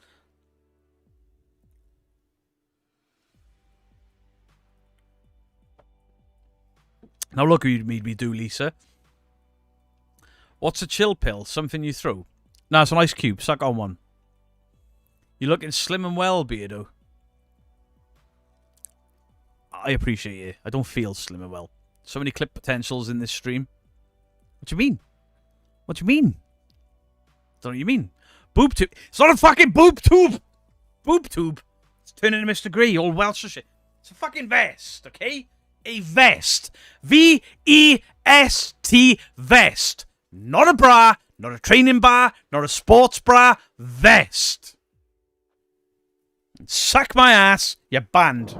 Now look what you made me do, Lisa. What's a chill pill? Something you throw? No, it's an ice cube. Suck on one. You're looking slim and well, Beardo. I appreciate you. I don't feel slim and well. So many clip potentials in this stream. What do you mean? What do you mean? Don't know what you mean. Boob tube. It's not a fucking boob tube. Boob tube. It's turning into Mr. Grey, all Welsh and shit. It's a fucking vest, okay? A vest. V-E-S-T vest. Not a bra, not a training bar, not a sports bra. Vest. Suck my ass, you're banned.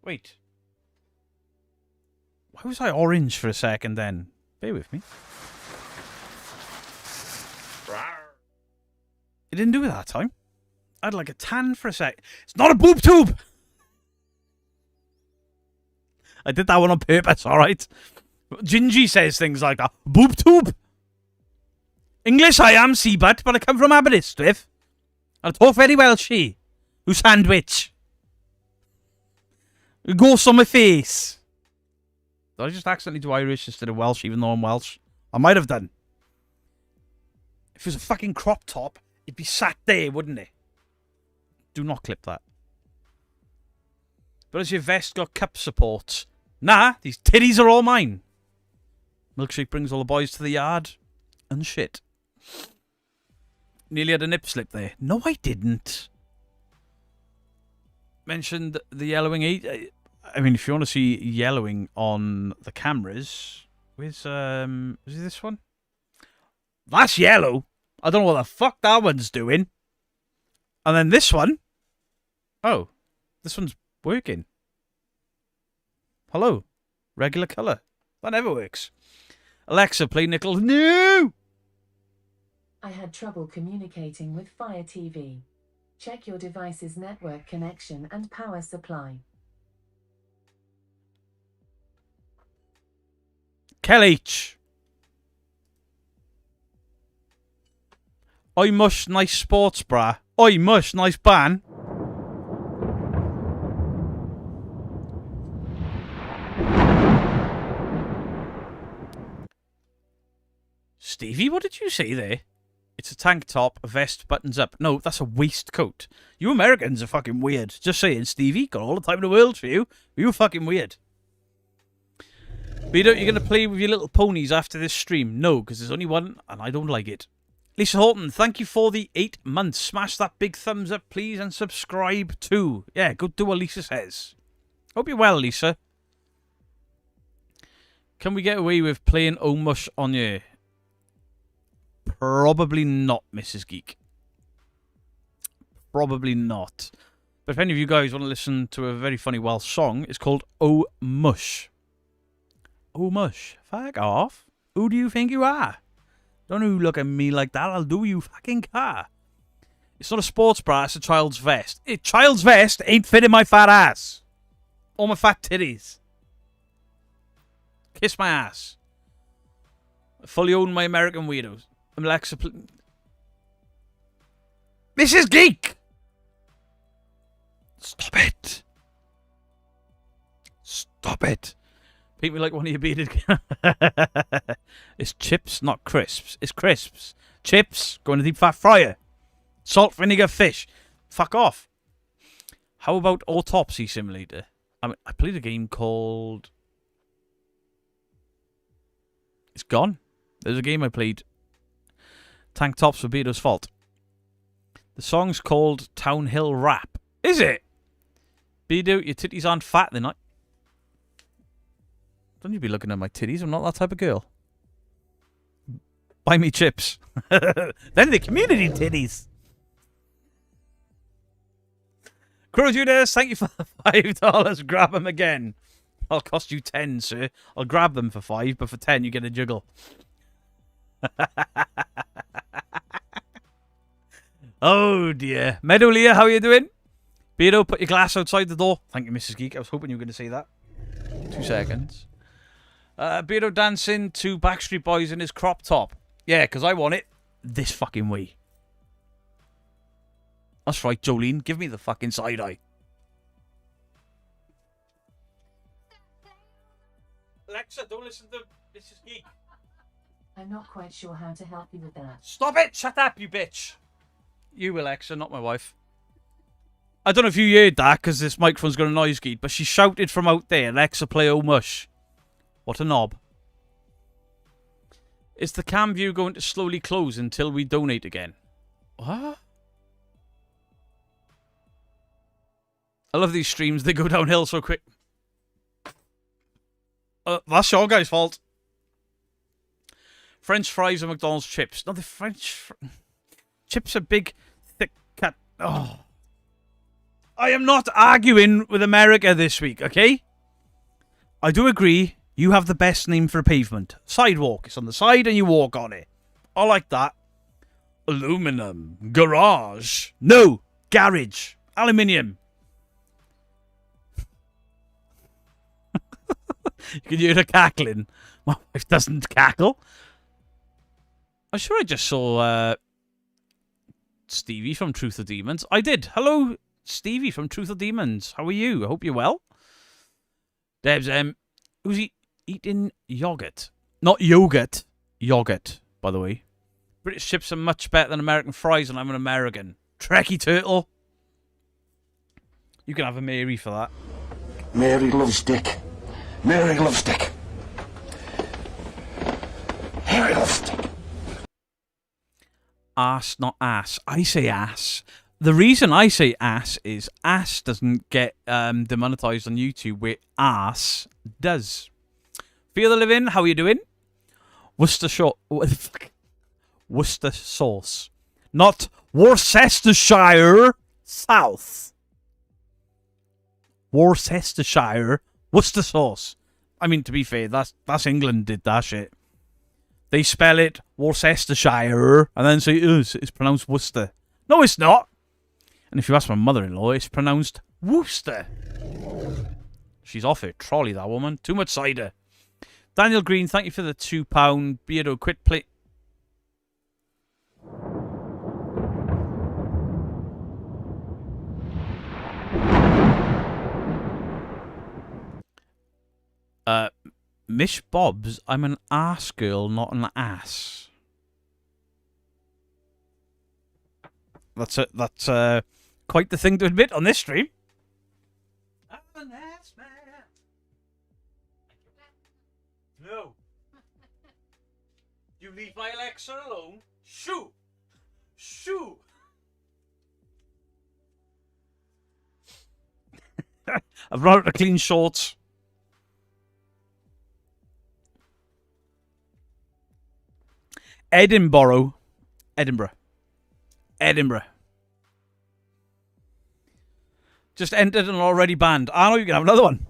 Wait. Why was I orange for a second then? Bear with me. It didn't do it that time. I had like a tan for a sec. It's not a boob tube! I did that one on purpose, alright? Gingy says things like that. Boob tube! English I am, Seabutt, but I come from Aberystwyth. I talk very Welshy. Who sandwich? Ghost on my face. Did I just accidentally do Irish instead of Welsh, even though I'm Welsh? I might have done. If it was a fucking crop top, it'd be sat there, wouldn't it? Do not clip that. But has your vest got cup support? Nah, these titties are all mine. Milkshake brings all the boys to the yard. And shit. Nearly had a nip slip there. No, I didn't. Mentioned the yellowing. I mean, if you want to see yellowing on the cameras, is this one? That's yellow. I don't know what the fuck that one's doing. And then this one. Oh, this one's working. Hello. Regular colour. That never works. Alexa, play Nichols. No!
I had trouble communicating with Fire TV. Check your device's network connection and power supply.
Kellich. Oi mush, nice sports bra. Oi mush, nice ban. Stevie, what did you say there? It's a tank top, a vest, buttons up. No, that's a waistcoat. You Americans are fucking weird. Just saying, Stevie, got all the time in the world for you. You're fucking weird. But you're going to play with your little ponies after this stream? No, because there's only one, and I don't like it. Lisa Horton, thank you for the 8 months. Smash that big thumbs up, please, and subscribe too. Yeah, go do what Lisa says. Hope you're well, Lisa. Can we get away with playing Omush on you? Probably not, Mrs. Geek. Probably not. But if any of you guys want to listen to a very funny Welsh song, it's called Oh Mush. Oh Mush. Fuck off. Who do you think you are? Don't you look at me like that, I'll do you fucking car. It's not a sports bra, it's a child's vest. A child's vest ain't fitting my fat ass. Or my fat titties. Kiss my ass. I fully own my American weirdos. Alexa, Mrs. Geek! Stop it. Stop it. Paint me like one of your bearded... It's chips, not crisps. It's crisps. Chips, go in a deep fat fryer. Salt, vinegar, fish. Fuck off. How about Autopsy Simulator? I played a game called... It's gone. There's a game I played. Tank Tops for Beardo's Fault. The song's called Townhill Rap. Is it? Beardo, your titties aren't fat, they're not. Don't you be looking at my titties, I'm not that type of girl. Buy me chips. Then the community titties. Crow Judas, thank you for the $5. Grab them again. I'll cost you 10, sir. I'll grab them for 5, but for 10 you get a juggle. Oh dear. Meadow Leah, how are you doing? Beardo, put your glass outside the door. Thank you, Mrs. Geek. I was hoping you were going to say that. 2 seconds. Beardo dancing to Backstreet Boys in his crop top. Yeah, because I want it this fucking way. That's right, Jolene. Give me the fucking side eye. Alexa, don't listen to Mrs. Geek.
I'm not quite sure how to help you with that.
Stop it! Shut up, you bitch! You, Alexa, not my wife. I don't know if you heard that, because this microphone's got a noise gate, but she shouted from out there, Alexa, play Oh Mush. What a knob. Is the cam view going to slowly close until we donate again? What? I love these streams, they go downhill so quick. That's your guy's fault. French fries or McDonald's chips. No, the French... Chips are big, thick cut. Oh. I am not arguing with America this week, okay? I do agree, you have the best name for a pavement. Sidewalk. It's on the side and you walk on it. I like that. Aluminum. Garage. No. Garage. Aluminium. You can hear her cackling. My wife doesn't cackle. I'm sure I just saw Stevie from Truth or Demons. I did. Hello, Stevie from Truth or Demons. How are you? I hope you're well. Debs, who's eating yogurt? Not yogurt. Yogurt, by the way. British chips are much better than American fries, and I'm an American. Trekkie Turtle. You can have a Mary for that.
Mary loves Dick. Mary loves Dick. Mary loves Dick.
Ass, not ass. I say ass. The reason I say ass is ass doesn't get demonetized on YouTube, where ass does. Fear the living, how are you doing? Worcestershire. What the fuck? Worcester sauce. Not Worcestershire South. Worcestershire. Worcester sauce. I mean, to be fair, that's England did that shit. They spell it Worcestershire and then say, it's pronounced Worcester. No, it's not. And if you ask my mother-in-law, it's pronounced Worcester. She's off it. Trolley, that woman. Too much cider. Daniel Green, thank you for the £2. Beardo, quit play. Mish Bobs, I'm an ass girl, not an ass. That's quite the thing to admit on this stream. I'm an ass man. No. You leave my Alexa alone. Shoo! Shoo! I've run out of clean shorts. Edinburgh. Just entered and already banned. I know you can have another one.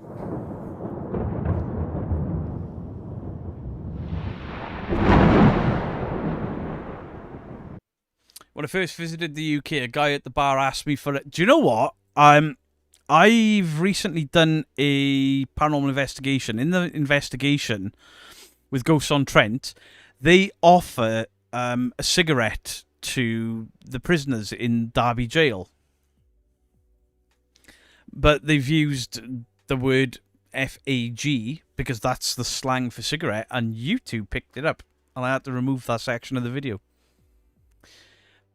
When I first visited the UK, a guy at the bar asked me for it. Do you know what? I've recently done a paranormal investigation. In the investigation with Ghosts on Trent, they offer a cigarette to the prisoners in Derby Jail. But they've used the word FAG because that's the slang for cigarette, and YouTube picked it up. And I had to remove that section of the video.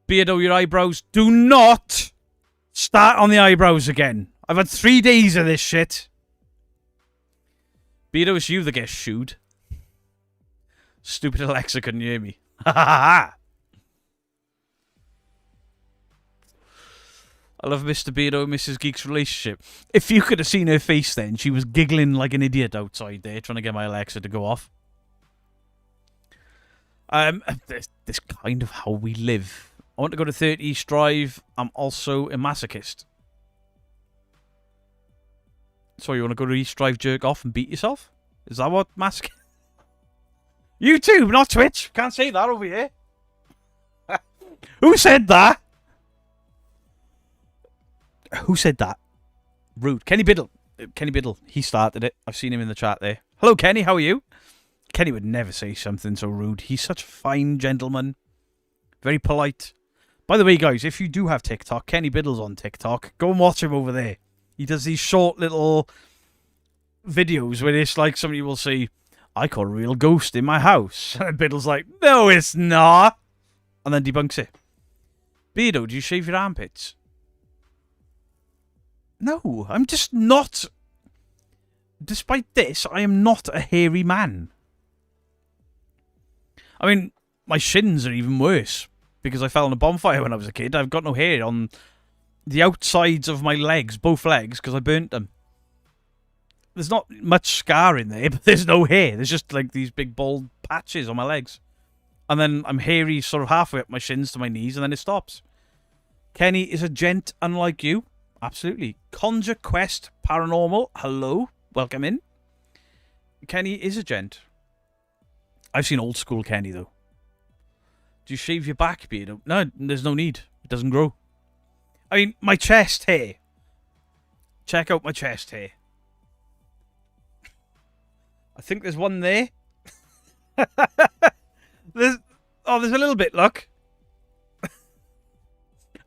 Beardo, your eyebrows. Do not start on the eyebrows again. I've had 3 days of this shit. Beardo, it's you that gets shooed. Stupid Alexa couldn't hear me. Ha ha ha! I love Mr. Beardo and Mrs. Geek's relationship. If you could have seen her face then, she was giggling like an idiot outside there, trying to get my Alexa to go off. This kind of how we live. I want to go to 30 East Drive. I'm also a masochist. So you want to go to East Drive, jerk off, and beat yourself? Is that what masochist... YouTube, not Twitch. Can't say that over here. Who said that? Who said that? Rude. Kenny Biddle. Kenny Biddle. He started it. I've seen him in the chat there. Hello, Kenny. How are you? Kenny would never say something so rude. He's such a fine gentleman. Very polite. By the way, guys, if you do have TikTok, Kenny Biddle's on TikTok. Go and watch him over there. He does these short little videos where it's like somebody will say, I caught a real ghost in my house. And Biddle's like, no, it's not. And then debunks it. Beardo, do you shave your armpits? No, I'm just not. Despite this, I am not a hairy man. I mean, my shins are even worse. Because I fell in a bonfire when I was a kid. I've got no hair on the outsides of my legs, both legs, because I burnt them. There's not much scar in there, but there's no hair. There's just like these big bald patches on my legs. And then I'm hairy sort of halfway up my shins to my knees, and then it stops. Kenny is a gent unlike you. Absolutely. Conjure Quest Paranormal. Hello. Welcome in. Kenny is a gent. I've seen old school Kenny, though. Do you shave your back, Beardo? No, there's no need. It doesn't grow. I mean, my chest hair. Check out my chest hair. I think there's one there. there's a little bit, look.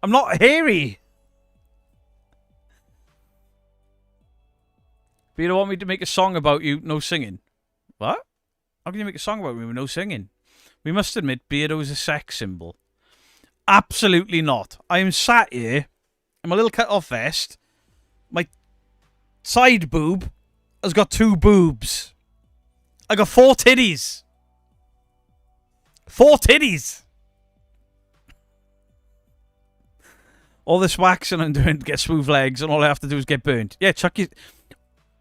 I'm not hairy. But you don't want me to make a song about you, no singing. What? How can you make a song about me with no singing? We must admit, Beardo is a sex symbol. Absolutely not. I am sat here in my little cut-off vest. My side boob has got 2 boobs. I got 4 titties. 4 titties. all this waxing I'm doing to get smooth legs, and all I have to do is get burnt. Yeah, Chucky.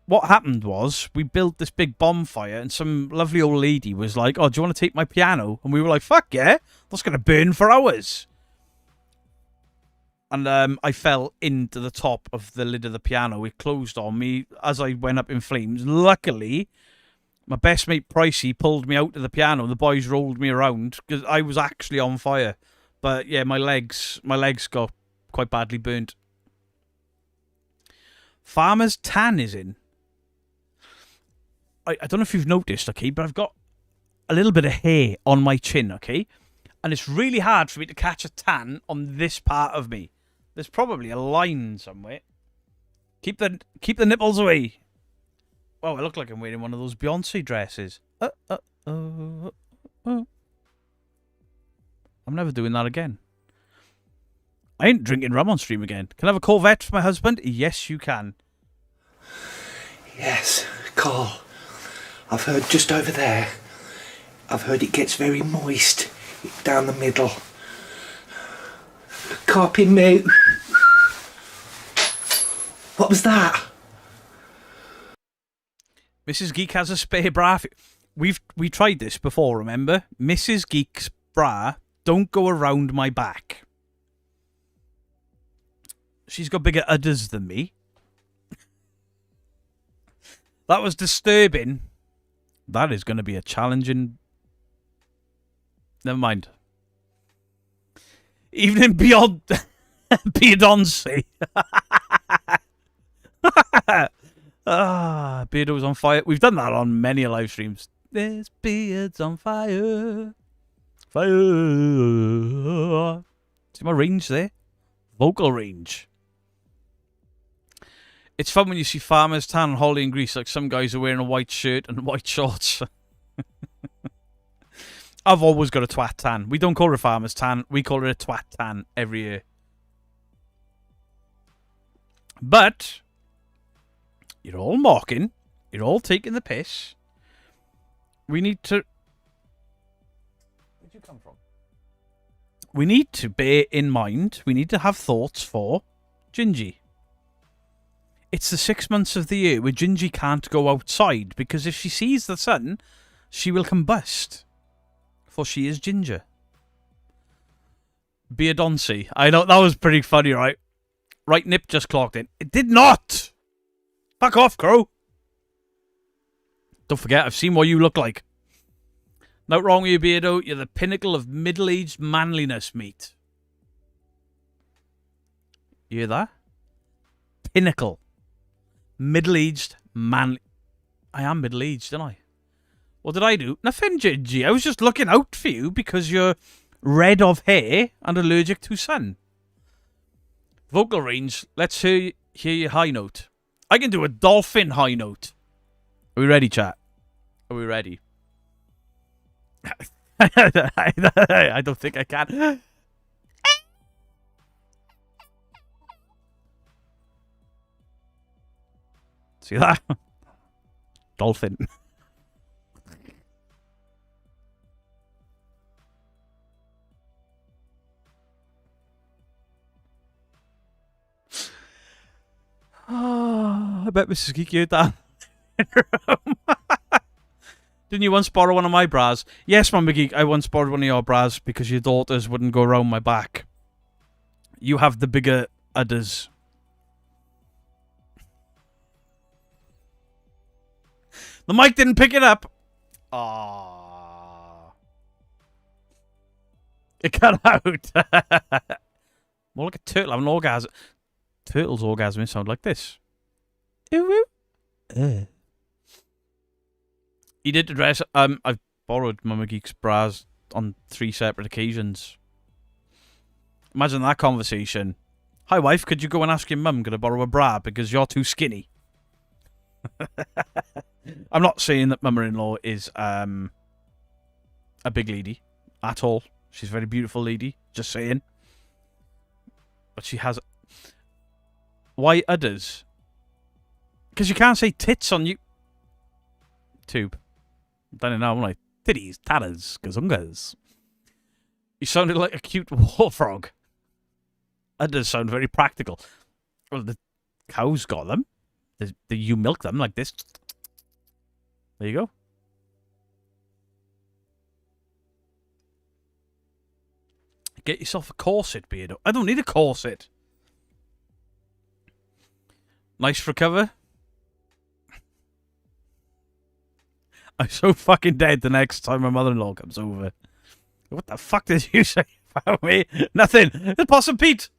What happened was we built this big bonfire, and some lovely old lady was like, "Oh, do you want to take my piano?" And we were like, "Fuck yeah, that's gonna burn for hours." And I fell into the top of the lid of the piano. It closed on me as I went up in flames. Luckily, my best mate Pricey pulled me out of the piano. The boys rolled me around because I was actually on fire. But yeah, my legs got quite badly burnt. Farmer's tan is in. I don't know if you've noticed, okay, but I've got a little bit of hair on my chin, okay? And it's really hard for me to catch a tan on this part of me. There's probably a line somewhere. Keep the nipples away. Oh, I look like I'm wearing one of those Beyonce dresses. I'm never doing that again. I ain't drinking rum on stream again. Can I have a Corvette for my husband? Yes, you can.
Yes, Carl. I've heard just over there. I've heard it gets very moist down the middle. Copy me. What was that?
Mrs. Geek has a spare bra. We tried this before, remember? Mrs. Geek's bra don't go around my back. She's got bigger udders than me. That was disturbing. That is going to be a challenging... Never mind. Evening beyond... Beardonsy. Beardo's on fire. We've done that on many live streams. There's beards on fire. Fire. See my range there? Vocal range. It's fun when you see farmers tan on holiday in Greece, like some guys are wearing a white shirt and white shorts. I've always got a twat tan. We don't call it a farmer's tan. We call it a twat tan every year. But you're all mocking. You're all taking the piss. We need to... Where'd you come from? We need to bear in mind, we need to have thoughts for Gingy. It's the 6 months of the year where Gingy can't go outside because if she sees the sun, she will combust. For she is ginger. Beardonsy. I know, that was pretty funny, right? Right, Nip just clocked in. It did not! Fuck off, Crow! Don't forget, I've seen what you look like. Not wrong with you, Beardo. You're the pinnacle of middle-aged manliness, mate. You hear that? Pinnacle. Middle-aged manly... I am middle-aged, don't I? What did I do? Nothing, Gingy. I was just looking out for you because you're red of hair and allergic to sun. Vocal range. Let's hear your high note. I can do a dolphin high note. Are we ready, chat? Are we ready? I don't think I can. See that? Dolphin. Oh, I bet Mrs. Geeky heard that. Didn't you once borrow one of my bras? Yes, Mama Geek, I once borrowed one of your bras because your daughters wouldn't go around my back. You have the bigger udders. The mic didn't pick it up. Aww. It cut out. More like a turtle having an orgasm. Turtle's orgasm sound like this. He did address. I've borrowed Mama Geek's bras on 3 separate occasions. Imagine that conversation. Hi, wife. Could you go and ask your mum to borrow a bra because you're too skinny? I'm not saying that mother-in-law is a big lady at all. She's a very beautiful lady. Just saying. But she has... Why udders? Because you can't say tits on you... Tube. I don't know, I'm like, titties, tatters, gazungas. You sounded like a cute war frog. That does sound very practical. Well, the cow's got them. You milk them like this. There you go. Get yourself a corset, Beardo. I don't need a corset. Nice for cover. I'm so fucking dead the next time my mother-in-law comes over. What the fuck did you say about me? Nothing. It's Possum Pete.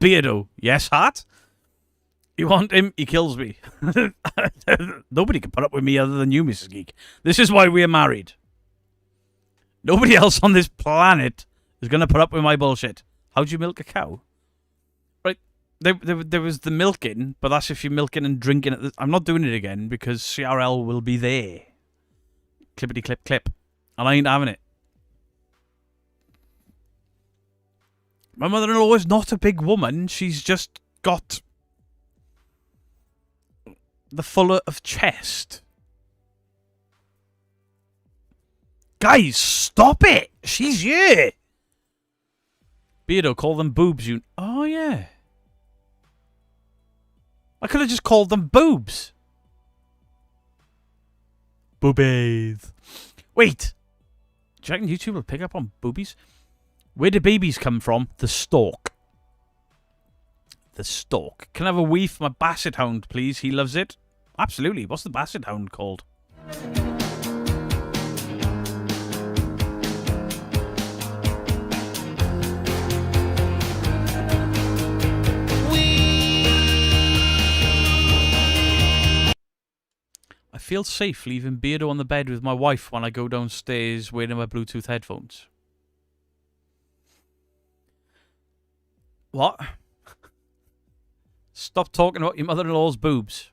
Beardo. Yes, heart? You want him? He kills me. Nobody can put up with me other than you, Mrs. Geek. This is why we are married. Nobody else on this planet is going to put up with my bullshit. How'd you milk a cow? Right. There was the milking, but that's if you're milking and drinking it. I'm not doing it again because CRL will be there. Clippity clip clip. And I ain't having it. My mother-in-law is not a big woman. She's just got the fuller of chest. Guys, stop it! She's here! Beardo, call them boobs, you... Oh, yeah. I could have just called them boobs. Boobies. Wait. Do you reckon YouTube will pick up on boobies? Where do babies come from? The stalk. The stalk. Can I have a wee for my basset hound, please? He loves it. Absolutely. What's the basset hound called? I feel safe leaving Beardo on the bed with my wife when I go downstairs wearing my Bluetooth headphones. What? Stop talking about your mother-in-law's boobs.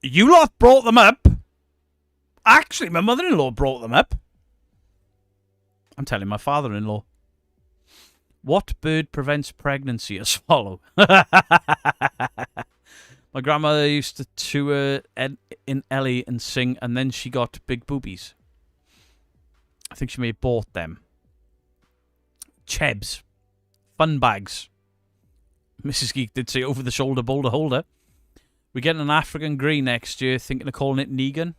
You lot brought them up. Actually, my mother-in-law brought them up. I'm telling my father-in-law. What bird prevents pregnancy? A swallow. My grandmother used to tour in Ellie and sing, and then she got big boobies. I think she may have bought them. Chebs. Fun bags. Mrs. Geek did say over-the-shoulder boulder holder. We're getting an African grey next year, thinking of calling it Negan.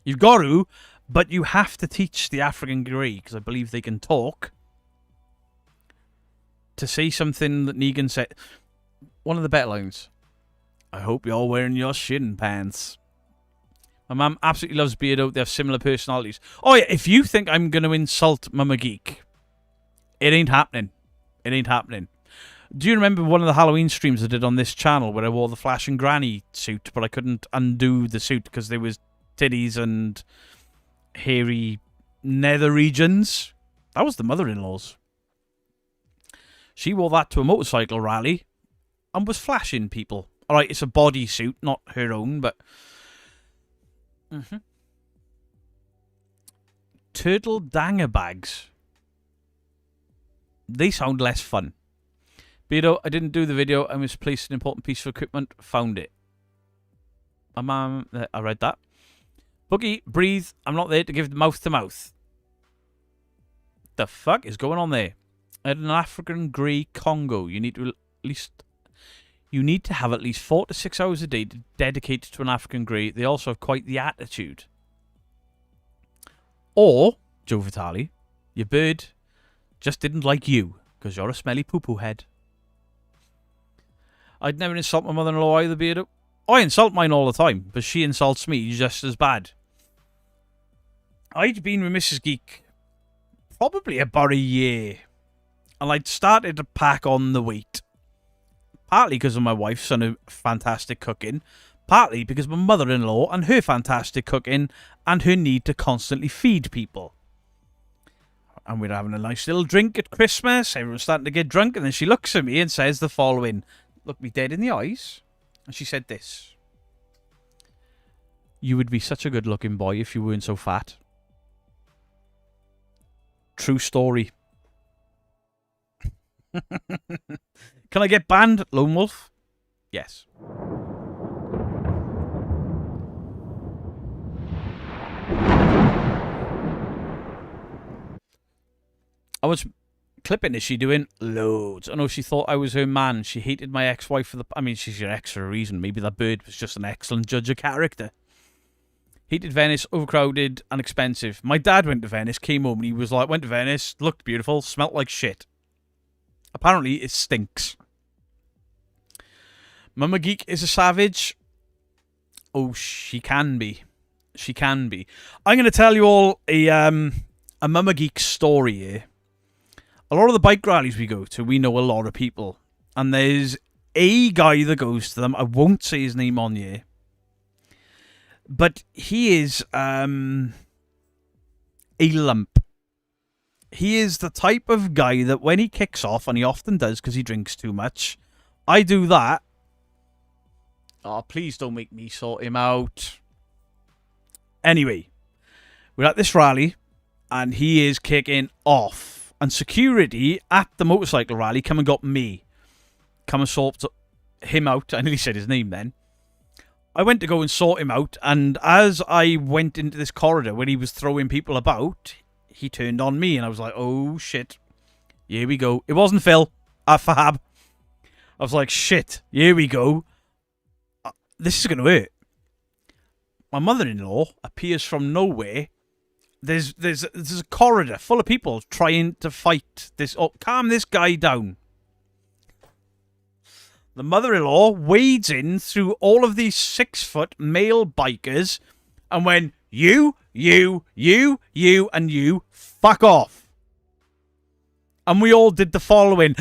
You've got to, but you have to teach the African grey, because I believe they can talk. To say something that Negan said. One of the better lines. I hope you're wearing your shin pants. My mum absolutely loves Beardo. They have similar personalities. Oh yeah, if you think I'm going to insult Mama Geek, it ain't happening. It ain't happening. Do you remember one of the Halloween streams I did on this channel where I wore the Flash and Granny suit, but I couldn't undo the suit because there was titties and hairy nether regions? That was the mother-in-law's. She wore that to a motorcycle rally and was flashing people. Alright, it's a body suit, not her own, but... Turtle danger bags. They sound less fun. Beardo, I didn't do the video. I misplaced an important piece of equipment. Found it. My mum... I read that. Boogie, breathe. I'm not there to give mouth to mouth. The fuck is going on there? I had an African grey Congo. You need to have at least 4 to 6 hours a day to dedicate to an African grey. They also have quite the attitude. Or, Joe Vitale, your bird just didn't like you because you're a smelly poo-poo head. I'd never insult my mother-in-law either, Beardo. I insult mine all the time, but she insults me just as bad. I'd been with Mrs. Geek probably about a year, and I'd started to pack on the weight. Partly because of my wife's and her fantastic cooking, partly because of my mother-in-law and her fantastic cooking and her need to constantly feed people. And we're having a nice little drink at Christmas, everyone's starting to get drunk, and then she looks at me and says the following, looked me dead in the eyes, and she said this: you would be such a good-looking boy if you weren't so fat. True story. Can I get banned, Lone Wolf? Yes. I was clipping. Is she doing loads? I know she thought I was her man. She hated my ex-wife for the... I mean, she's your ex for a reason. Maybe that bird was just an excellent judge of character. Hated Venice, overcrowded and expensive. My dad went to Venice, came home and he was like, went to Venice, looked beautiful, smelt like shit. Apparently, it stinks. Mama Geek is a savage. Oh, she can be. She can be. I'm going to tell you all a Mama Geek story here. A lot of the bike rallies we go to, we know a lot of people. And there's a guy that goes to them. I won't say his name on here. But he is a lump. He is the type of guy that when he kicks off, and he often does because he drinks too much, I do that. Oh, please don't make me sort him out. Anyway, we're at this rally, and he is kicking off. And security at the motorcycle rally come and got me. Come and sort him out. I nearly said his name then. I went to go and sort him out, and as I went into this corridor where he was throwing people about, he turned on me, and I was like, oh, shit. Here we go. It wasn't Phil. Fahab. I was like, shit. Here we go. This is going to hurt. My mother-in-law appears from nowhere. There's a corridor full of people trying to fight this up. Calm this guy down. The mother-in-law wades in through all of these 6-foot male bikers and went, you, and you, fuck off. And we all did the following.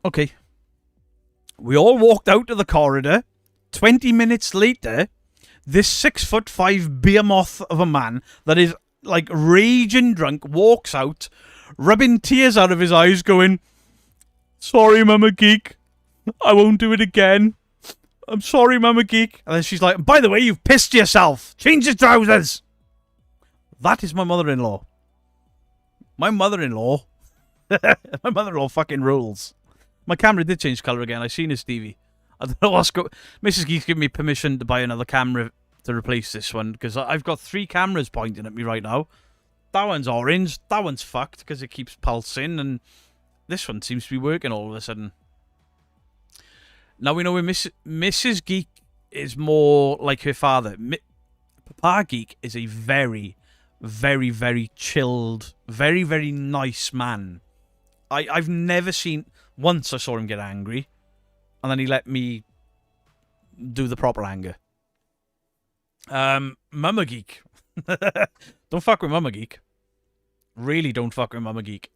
Okay. We all walked out of the corridor. 20 minutes later, this 6'5" behemoth of a man that is like raging drunk walks out, rubbing tears out of his eyes, going, sorry, Mama Geek. I won't do it again. I'm sorry, Mama Geek. And then she's like, by the way, you've pissed yourself. Change your trousers. That is my mother-in-law. My mother-in-law. My mother-in-law fucking rules. My camera did change colour again. I seen it, Stevie. I don't know what's going... Mrs. Geek's giving me permission to buy another camera to replace this one, because I've got 3 cameras pointing at me right now. That one's orange. That one's fucked because it keeps pulsing, and this one seems to be working all of a sudden. Now we know when Mrs. Geek is more like her father. Papa Geek is a very, very, very chilled, very, very nice man. I've never seen... Once I saw him get angry, and then he let me do the proper anger. Mama Geek. Don't fuck with Mama Geek. Really don't fuck with Mama Geek.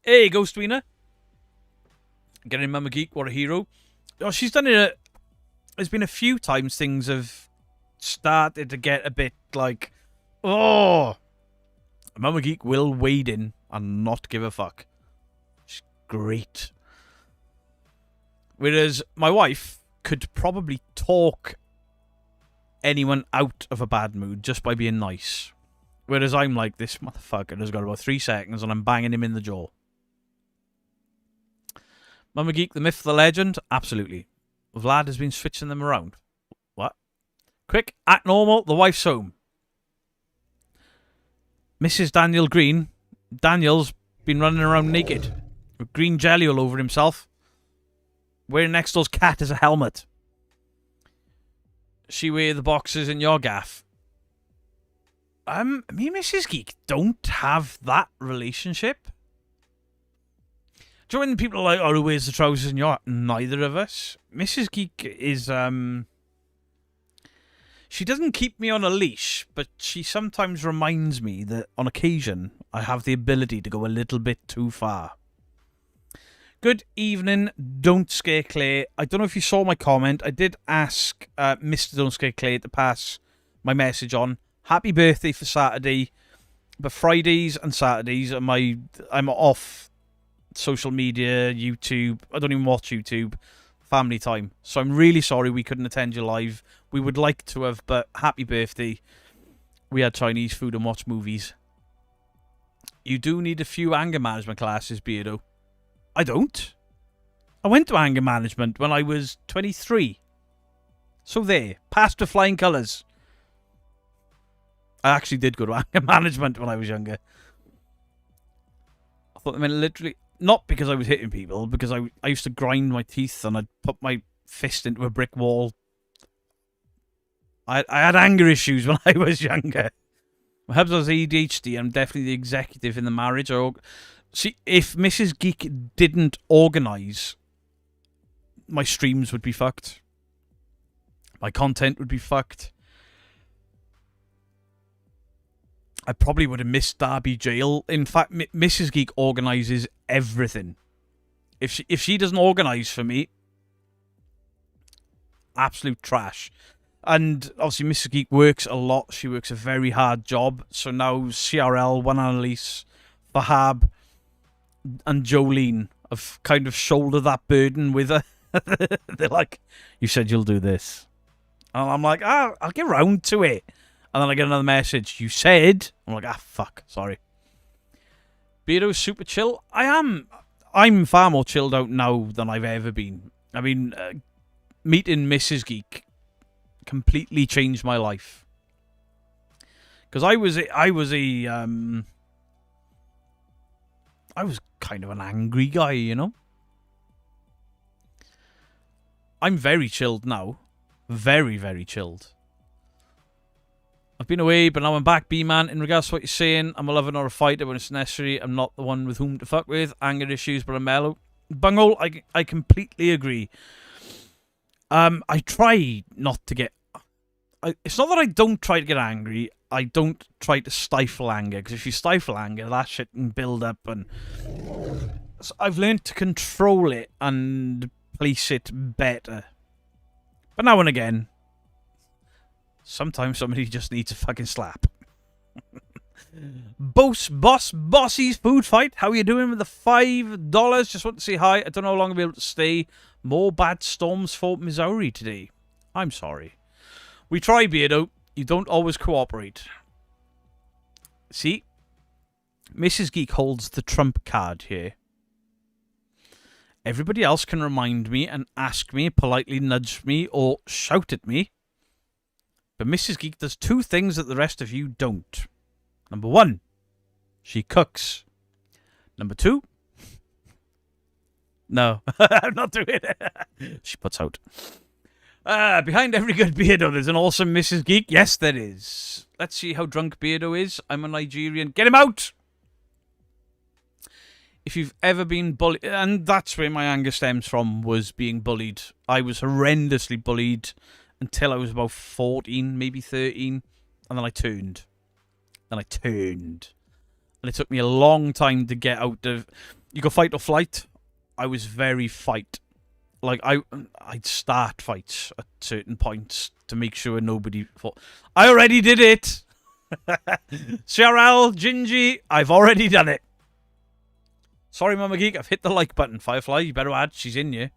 Hey, Ghost Wiener. Getting Mama Geek, what a hero. Oh, she's done it. There's been a few times things have started to get a bit like, oh, Mama Geek will wade in and not give a fuck. She's great. Whereas my wife could probably talk anyone out of a bad mood just by being nice. Whereas I'm like, this motherfucker has got about 3 seconds and I'm banging him in the jaw. Mama Geek, the myth, the legend? Absolutely. Vlad has been switching them around. What? Quick, act normal, the wife's home. Mrs. Daniel Green. Daniel's been running around naked. With green jelly all over himself. Wearing next door's cat as a helmet. She wear the boxes in your gaff. Me and Mrs. Geek don't have that relationship. Do you know when people are like, oh, who wears the trousers in your... Neither of us. Mrs. Geek is, she doesn't keep me on a leash, but she sometimes reminds me that on occasion I have the ability to go a little bit too far. Good evening, Don't Scare Clay. I don't know if you saw my comment. I did ask Mr. Don't Scare Clay to pass my message on. Happy birthday for Saturday. But Fridays and Saturdays are I'm off social media, YouTube. I don't even watch YouTube. Family time. So I'm really sorry we couldn't attend you live. We would like to have, but happy birthday. We had Chinese food and watched movies. You do need a few anger management classes, Beardo. I don't. I went to anger management when I was 23. So there, passed with flying colours. I actually did go to anger management when I was younger. I thought they meant literally, not because I was hitting people, because I used to grind my teeth and I'd put my fist into a brick wall. I had anger issues when I was younger. Perhaps I was ADHD. I'm definitely the executive in the marriage. See, if Mrs. Geek didn't organise, my streams would be fucked. My content would be fucked. I probably would have missed Derby Jail. In fact, Mrs. Geek organises everything. If she doesn't organise for me, absolute trash. And obviously Mrs. Geek works a lot. She works a very hard job. So now CRL, One Annalise, Fahab, and Jolene have kind of shouldered that burden with her. They're like, you said you'll do this. And I'm like, I'll get round to it. And then I get another message. You said. I'm like, fuck. Sorry. Beardo's super chill. I'm far more chilled out now than I've ever been. I mean, meeting Mrs. Geek completely changed my life. Because I was kind of an angry guy, you know? I'm very chilled now. Very, very chilled. I've been away, but now I'm back, B-Man. In regards to what you're saying, I'm a lover nor a fighter when it's necessary. I'm not the one with whom to fuck with. Anger issues, but I'm mellow. Bungle, I completely agree. I try not to get... it's not that I don't try to get angry. I don't try to stifle anger. Because if you stifle anger, that shit can build up. And so I've learned to control it and police it better. But now and again, sometimes somebody just needs a fucking slap. Bossy's Food Fight. How are you doing with the $5? Just want to say hi. I don't know how long I'll be able to stay. More bad storms for Missouri today. I'm sorry. We try, Beardo. You don't always cooperate. See? Mrs. Geek holds the trump card here. Everybody else can remind me and ask me, politely nudge me, or shout at me. But Mrs. Geek does two things that the rest of you don't. Number one, she cooks. Number two, no, I'm not doing it. She puts out. Behind every good Beardo, there's an awesome Mrs. Geek. Yes, there is. Let's see how drunk Beardo is. I'm a Nigerian. Get him out! If you've ever been bullied, and that's where my anger stems from, was being bullied. I was horrendously bullied until I was about 14, maybe 13, and then I turned. And it took me a long time to get out of... You go fight or flight. I was very fight. Like, I'd start fights at certain points to make sure nobody fought. I already did it! CRL, Gingy, I've already done it. Sorry, Mama Geek, I've hit the like button. Firefly, you better add. She's in you.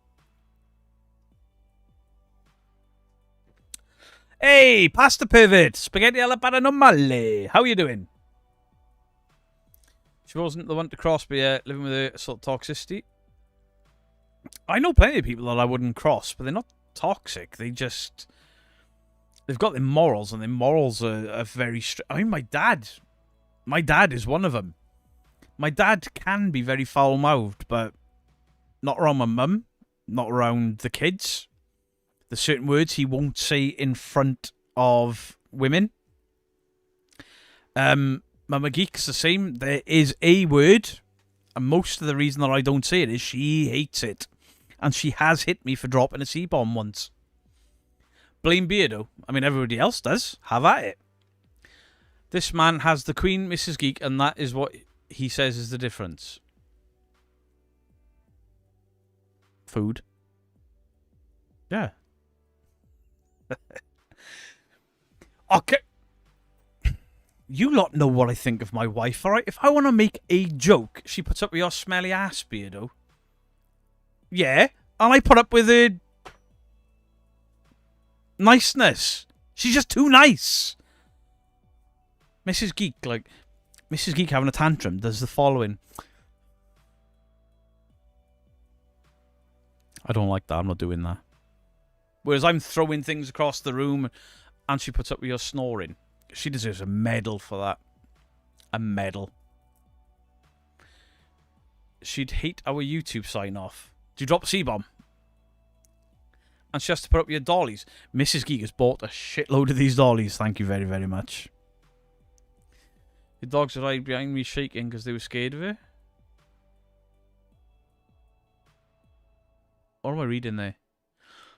Hey, Pasta Pervert. Spaghetti alla paranormale. How are you doing? She wasn't the one to cross, but living with a sort of toxicity. I know plenty of people that I wouldn't cross, but they're not toxic. They've got their morals, and their morals are very strict. I mean, my dad is one of them. My dad can be very foul-mouthed, but not around my mum, not around the kids. There's certain words he won't say in front of women. Mama Geek's the same. There is a word, and most of the reason that I don't say it is she hates it. And she has hit me for dropping a C-bomb once. Blame Beardo. I mean, everybody else does. Have at it. This man has the Queen, Mrs. Geek, and that is what he says is the difference. Food. Yeah. Okay. You lot know what I think of my wife, alright? If I want to make a joke, she puts up with your smelly ass, Beardo. Yeah. And I put up with her niceness. She's just too nice. Mrs. Geek, like... Mrs. Geek having a tantrum does the following. I don't like that. I'm not doing that. Whereas I'm throwing things across the room and she puts up with your snoring. She deserves a medal for that. A medal. She'd hate our YouTube sign off. Do you drop a C-bomb? And she has to put up your dollies. Mrs. Geek has bought a shitload of these dollies. Thank you very, very much. The dogs are right behind me shaking because they were scared of it. What am I reading there?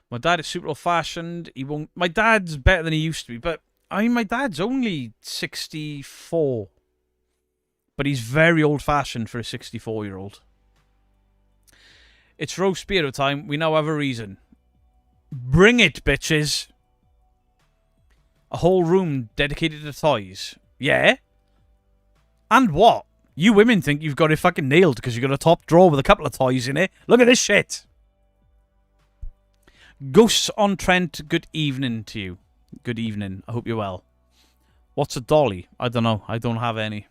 My dad is super old-fashioned. He won't. My dad's better than he used to be, but I mean, my dad's only 64, but he's very old-fashioned for a 64-year-old. It's roast beer time. We now have a reason. Bring it, bitches. A whole room dedicated to toys. Yeah. And what? You women think you've got it fucking nailed because you've got a top drawer with a couple of toys in it. Look at this shit. Ghosts on Trent, good evening to you. Good evening. I hope you're well. What's a dolly? I don't know. I don't have any.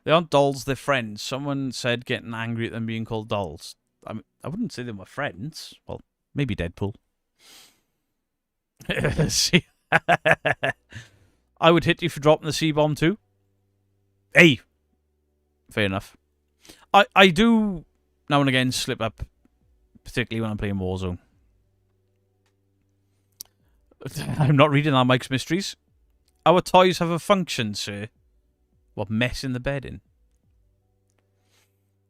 They aren't dolls, they're friends. Someone said getting angry at them being called dolls. I wouldn't say they were friends. Well, maybe Deadpool. See? I would hit you for dropping the C-bomb too. Hey. Fair enough. I do now and again slip up. Particularly when I'm playing Warzone. I'm not reading our Mike's Mysteries. Our toys have a function, sir. What, messing the bed in?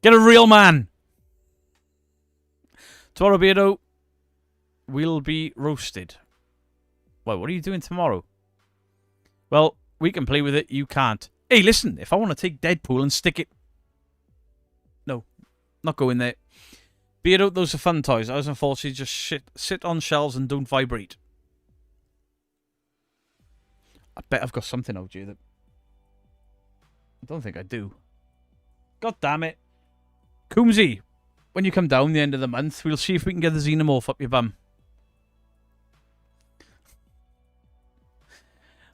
Get a real man! Tomorrow, Beardo, we'll be roasted. Wait, what are you doing tomorrow? Well, we can play with it, you can't. Hey, listen, if I want to take Deadpool and stick it... No, not going there. Beardo, those are fun toys. Ours, unfortunately, just sit on shelves and don't vibrate. I bet I've got something out here that... I don't think I do. God damn it. Coomsy, when you come down the end of the month, we'll see if we can get the Xenomorph up your bum.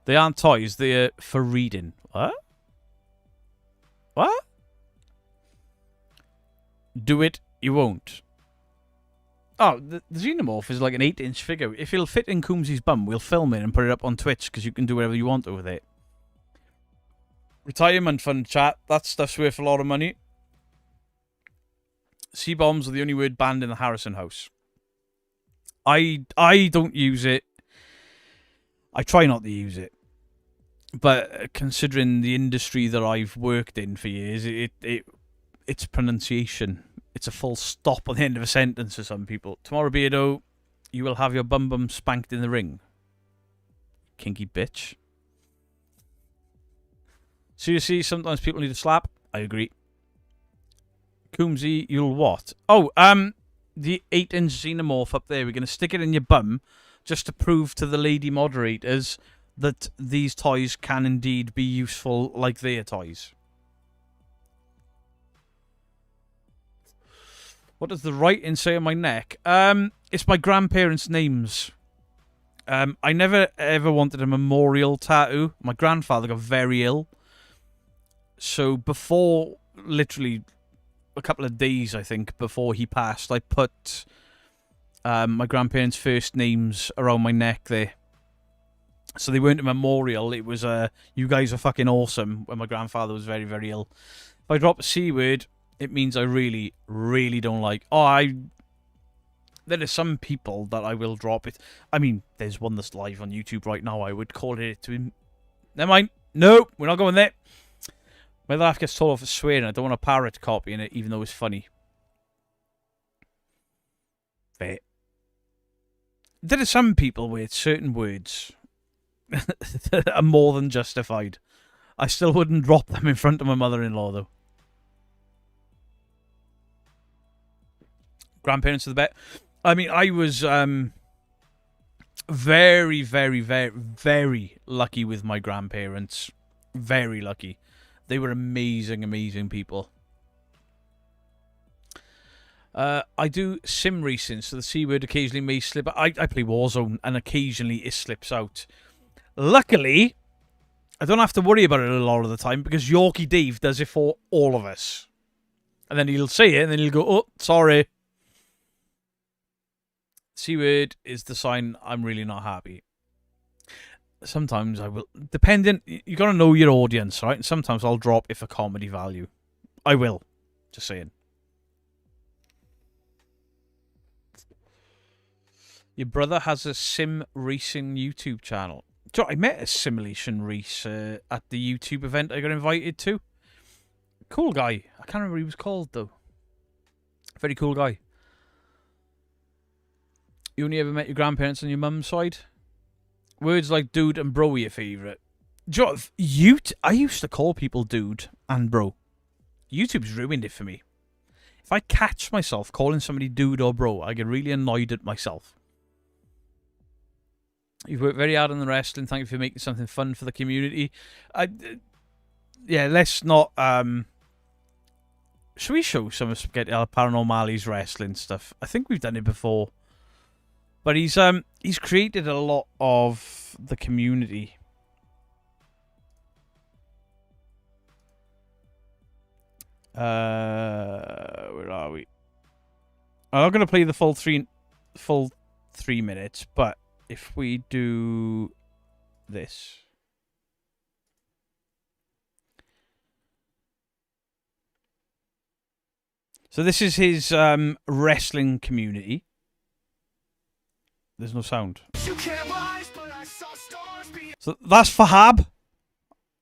They aren't toys, they're for reading. What? What? Do it, you won't. Oh, the Xenomorph is like an 8-inch figure. If it'll fit in Coomsy's bum, we'll film it and put it up on Twitch because you can do whatever you want with it. Retirement fund chat. That stuff's worth a lot of money. C-bombs are the only word banned in the Harrison house. I don't use it. I try not to use it. But considering the industry that I've worked in for years, it's pronunciation. It's a full stop on the end of a sentence for some people. Tomorrow, Beardo, you will have your bum spanked in the ring. Kinky bitch. Seriously, sometimes people need a slap. I agree. Coomsy, you'll what? Oh, the 8-inch Xenomorph up there. We're going to stick it in your bum just to prove to the lady moderators that these toys can indeed be useful like their toys. What does the writing say on my neck? It's my grandparents' names. I never ever wanted a memorial tattoo. My grandfather got very ill. So before, literally a couple of days, I think, before he passed, I put my grandparents' first names around my neck there. So they weren't a memorial. It was you guys are fucking awesome when my grandfather was very, very ill. If I drop a C word, it means I really, really don't like... There are some people that I will drop it. I mean, there's one that's live on YouTube right now. I would call it to him. Never mind. No, we're not going there. My laugh gets told off for swearing. I don't want a parrot copying it, even though it's funny. There are some people with certain words that are more than justified. I still wouldn't drop them in front of my mother-in-law, though. Grandparents are the best. I mean, I was very, very, very, very lucky with my grandparents. Very lucky. They were amazing, amazing people. I do sim racing, so the C word occasionally may slip. I play Warzone, and occasionally it slips out. Luckily, I don't have to worry about it a lot of the time because Yorkie Dave does it for all of us. And then he'll say it and then he'll go, oh, sorry. C-word is the sign I'm really not happy. Sometimes I will, depending, you got to know your audience, right? And sometimes I'll drop it for comedy value. I will. Just saying. Your brother has a sim racing YouTube channel. So I met a Simulation Reese at the YouTube event I got invited to. Cool guy. I can't remember what he was called, though. Very cool guy. You only ever met your grandparents on your mum's side? Words like dude and bro are your favourite. I used to call people dude and bro. YouTube's ruined it for me. If I catch myself calling somebody dude or bro, I get really annoyed at myself. You've worked very hard on the wrestling. Thank you for making something fun for the community. Yeah, let's not... Should we show some of Spaghetti Paranormali's wrestling stuff? I think we've done it before. But he's created a lot of the community. Where are we? I'm not going to play the full 3 minutes, but if we do this. So this is his wrestling community. There's no sound. So that's Fahab.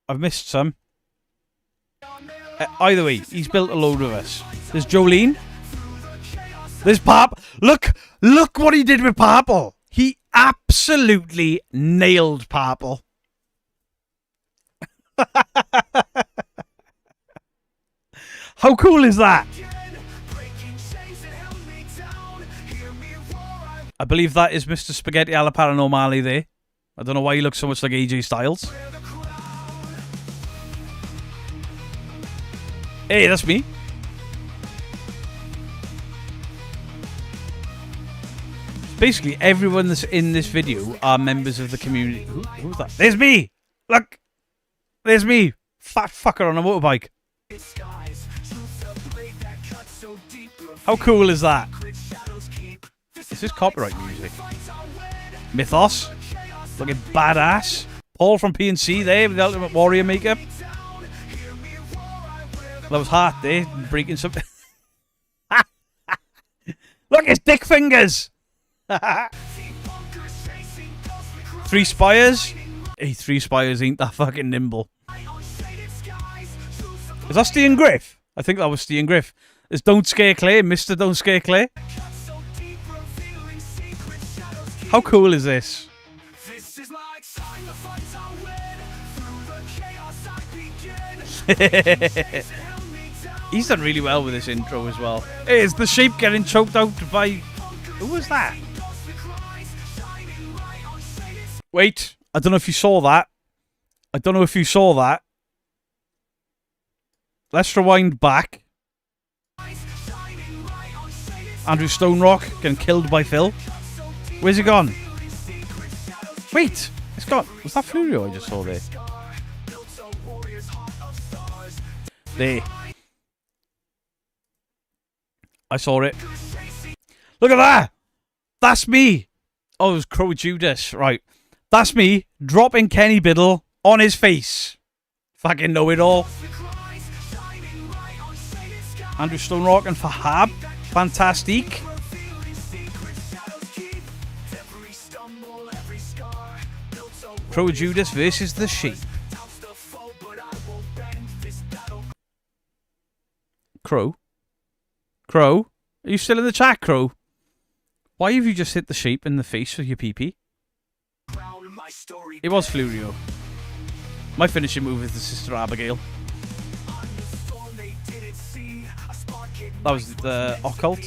I've missed some. Either way, he's built a load of us. There's Jolene. There's Pap. Look what he did with Purple. He absolutely nailed Purple. How cool is that? I believe that is Mr. Spaghetti alla Paranormali there. I don't know why he looks so much like AJ Styles. Hey, that's me. Basically, everyone that's in this video are members of the community. Who's that? There's me! Look! There's me! Fat fucker on a motorbike. How cool is that? This is copyright music. Mythos. Looking badass. Paul from PNC there with the Ultimate Warrior makeup. That was hard there. Breaking something. Look, his dick fingers. 3 Spires. Hey, 3 Spires ain't that fucking nimble. Is that Stian Griff? I think that was Stian Griff. It's Don't Scare Clay, Mr. Don't Scare Clay. How cool is this? He's done really well with this intro as well. Hey, is the sheep getting choked out by... Who was that? Wait, I don't know if you saw that. Let's rewind back. Andrew Stonerock getting killed by Phil. Where's he gone? Wait, it's gone. Was that Flurio I just saw there? There. I saw it. Look at that! That's me! Oh, it was Crow Judas. Right. That's me dropping Kenny Biddle on his face. Fucking know it all. Andrew Stonerock and Fahab. Fantastic. Crow Judas versus the Sheep. Crow? Crow? Are you still in the chat, Crow? Why have you just hit the sheep in the face with your pee-pee? It was Flurio. My finishing move is the Sister Abigail. That was the Occult.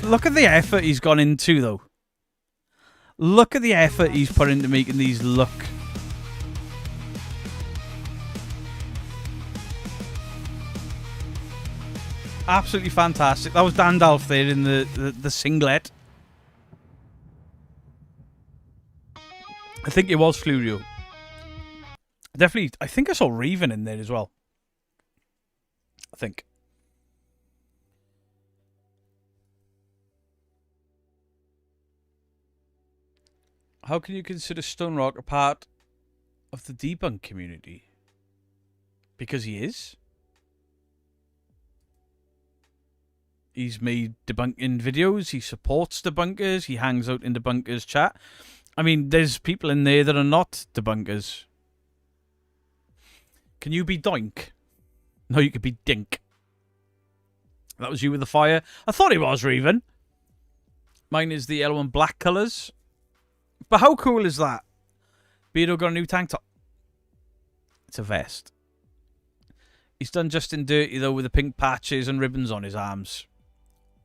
Look at the effort he's gone into, though. Look at the effort he's put into making these look. Absolutely fantastic. That was Dandalf there in the singlet. I think it was Flurio. Definitely, I think I saw Raven in there as well. I think. How can you consider Stone Rock a part of the debunk community? Because he is. He's made debunking videos. He supports debunkers. He hangs out in debunkers chat. I mean, there's people in there that are not debunkers. Can you be Doink? No, you could be Dink. That was you with the fire. I thought it was Raven. Mine is the yellow and black colours. But how cool is that? Beardo got a new tank top. It's a vest. He's done Justin dirty, though, with the pink patches and ribbons on his arms.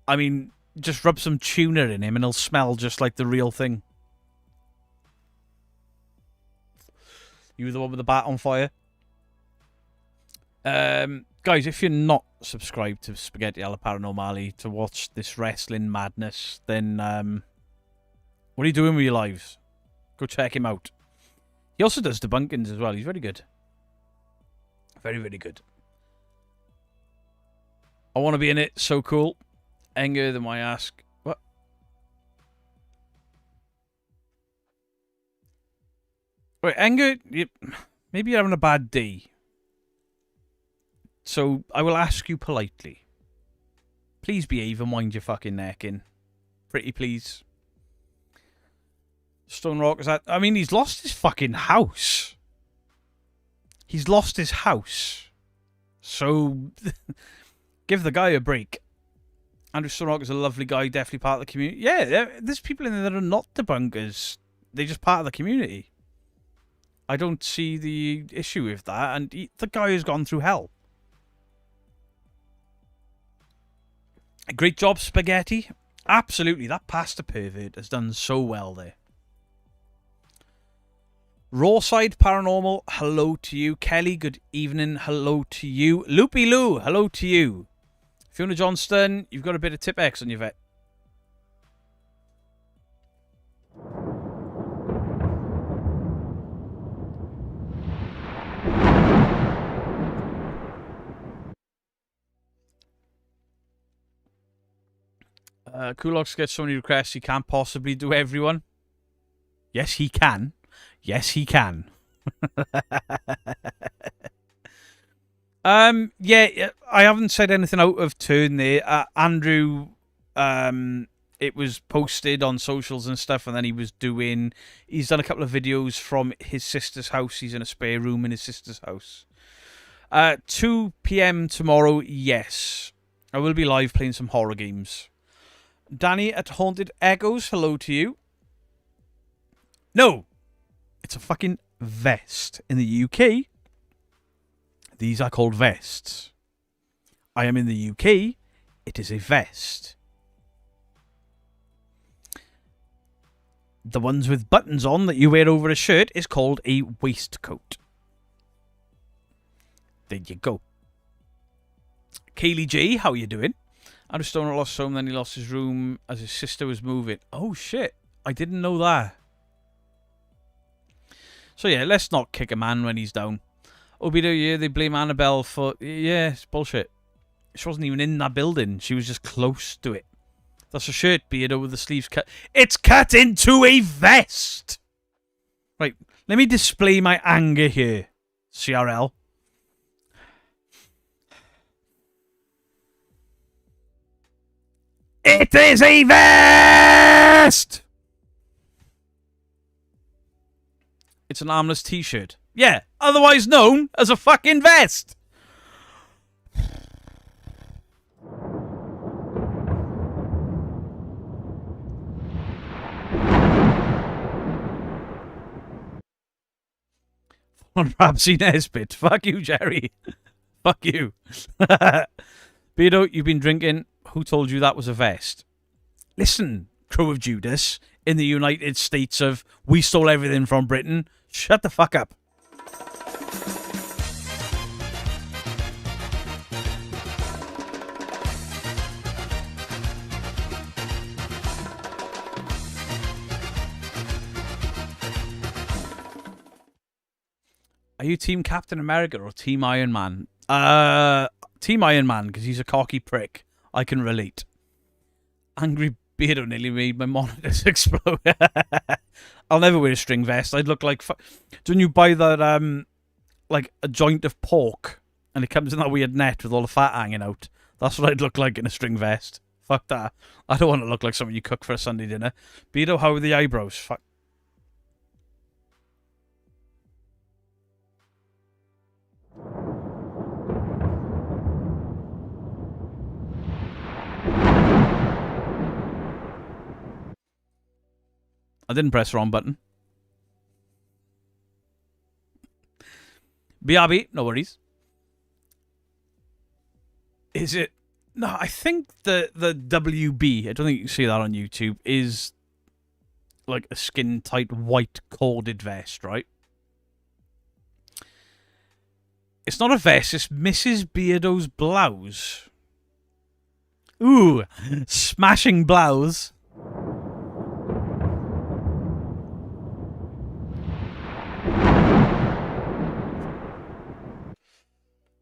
I mean, just rub some tuna in him and he'll smell just like the real thing. You were the one with the bat on fire? Guys, if you're not subscribed to Spaghetti alla Paranormale to watch this wrestling madness, then what are you doing with your lives? Go check him out. He also does debunkings as well. He's very good. Very, very good. I want to be in it. So cool. Anger than I ask. What? Wait, Anger, maybe you're having a bad day. So I will ask you politely. Please behave and wind your fucking neck in. Pretty please. Stone Rock is that? I mean, he's lost his fucking house. He's lost his house. So give the guy a break. Andrew Stone Rock is a lovely guy, definitely part of the community. Yeah, there's people in there that are not debunkers. They're just part of the community. I don't see the issue with that. And the guy has gone through hell. Great job, Spaghetti. Absolutely, that pasta pervert has done so well there. Rawside Paranormal, hello to you. Kelly, good evening, hello to you. Loopy Lou, hello to you. Fiona Johnston, you've got a bit of Tip X on your vet. Kulox gets so many requests he can't possibly do everyone. Yes, he can. Yes, he can. Yeah, I haven't said anything out of turn there. Andrew, it was posted on socials and stuff, and then he's done a couple of videos from his sister's house. He's in a spare room in his sister's house. 2 p.m. tomorrow, yes. I will be live playing some horror games. Danny at Haunted Echoes, hello to you. No, it's a fucking vest. In the UK, these are called vests. I am in the UK, it is a vest. The ones with buttons on that you wear over a shirt is called a waistcoat. There you go. Kaylee J, how you doing? Andrew Stoner lost home, then he lost his room as his sister was moving. Oh shit, I didn't know that. So yeah, let's not kick a man when he's down. Obido, yeah, they blame Annabelle for... Yeah, it's bullshit. She wasn't even in that building. She was just close to it. That's a shirt, Beardo, with the sleeves cut. It's cut into a vest! Right, let me display my anger here, CRL. It is a vest! It's an armless t-shirt. Yeah, otherwise known as a fucking vest. On Ramsey Nesbitt. Fuck you, Jerry. Fuck you. Beardo, you've been drinking. Who told you that was a vest? Listen, Crow of Judas, in the United States of we stole everything from Britain. Shut the fuck up. Are you Team Captain America or Team Iron Man? Team Iron Man, because he's a cocky prick. I can relate. Angry Beardo nearly made my monitors explode. I'll never wear a string vest. I'd look like... Don't you buy that, like, a joint of pork, and it comes in that weird net with all the fat hanging out? That's what I'd look like in a string vest. Fuck that. I don't want to look like something you cook for a Sunday dinner. Beardo, how are the eyebrows? Fuck. I didn't press the wrong button. BRB, no worries. Is it? No, I think the WB, I don't think you can see that on YouTube, is like a skin-tight white corded vest, right? It's not a vest, it's Mrs. Beardo's blouse. Ooh, smashing blouse.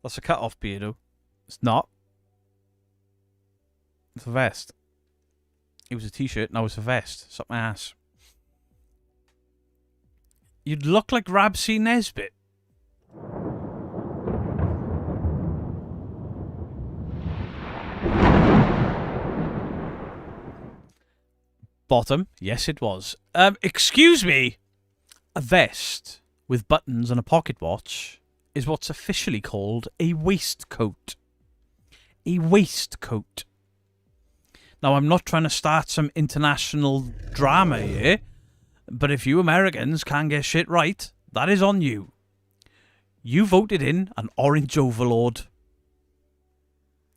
That's a cut-off, Beardo. It's not. It's a vest. It was a t-shirt, now it's a vest. Suck my ass. You'd look like Rabsy Nesbitt. Bottom. Yes, it was. Excuse me. A vest with buttons and a pocket watch is what's officially called a waistcoat. A waistcoat. Now, I'm not trying to start some international drama here, but if you Americans can't get shit right, that is on you. You voted in an orange overlord.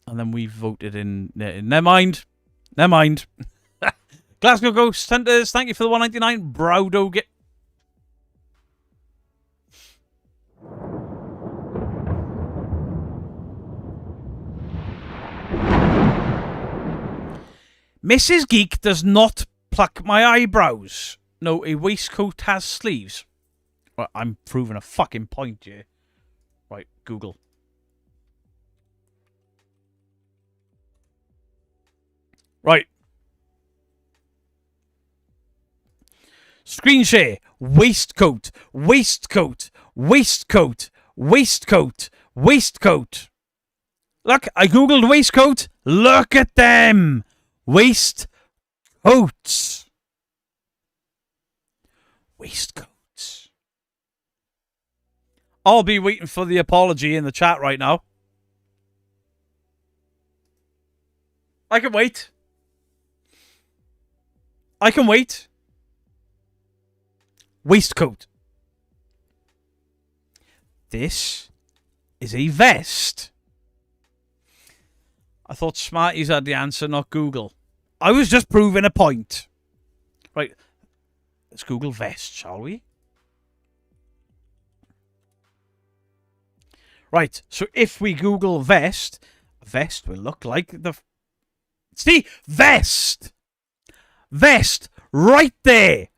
And then we voted in... Never mind. Never mind. Glasgow Ghost Hunters, thank you for the 199. Browdo get... Mrs. Geek does not pluck my eyebrows. No, a waistcoat has sleeves. Right, I'm proving a fucking point here. Right, Google. Right. Screen share. Waistcoat. Waistcoat. Waistcoat. Waistcoat. Waistcoat. Look, I googled waistcoat. Look at them. Waistcoats. Waistcoats. I'll be waiting for the apology in the chat right now. I can wait. I can wait. Waistcoat. This is a vest. I thought Smarties had the answer, not Google. I was just proving a point. Right. Let's Google vest, shall we? Right. So if we Google vest, a vest will look like the... See? Vest! Vest! Right there!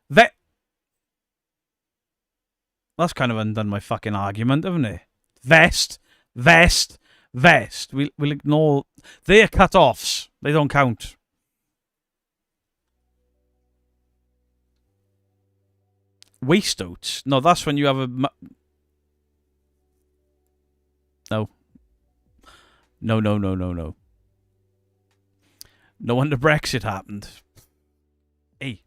That's kind of undone my fucking argument, haven't it? Vest, vest, vest. We'll ignore... They're cut-offs. They don't count. Waistcoats. No, that's when you have a... No. No, no, no, no, no. No wonder Brexit happened. Hey,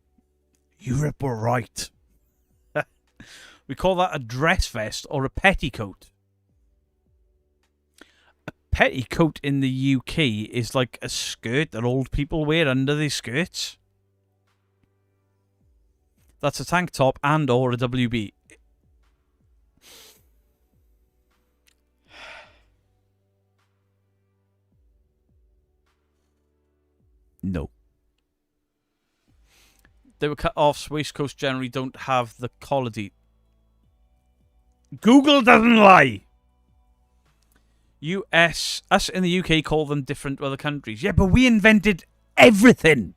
Europe were right. We call that a dress vest or a petticoat. A petticoat in the UK is like a skirt that old people wear under their skirts. That's a tank top and or a WB. No. They were cut offs. Waistcoats generally don't have the collar detail. Google doesn't lie. US, us in the UK call them different to other countries. Yeah, but we invented everything.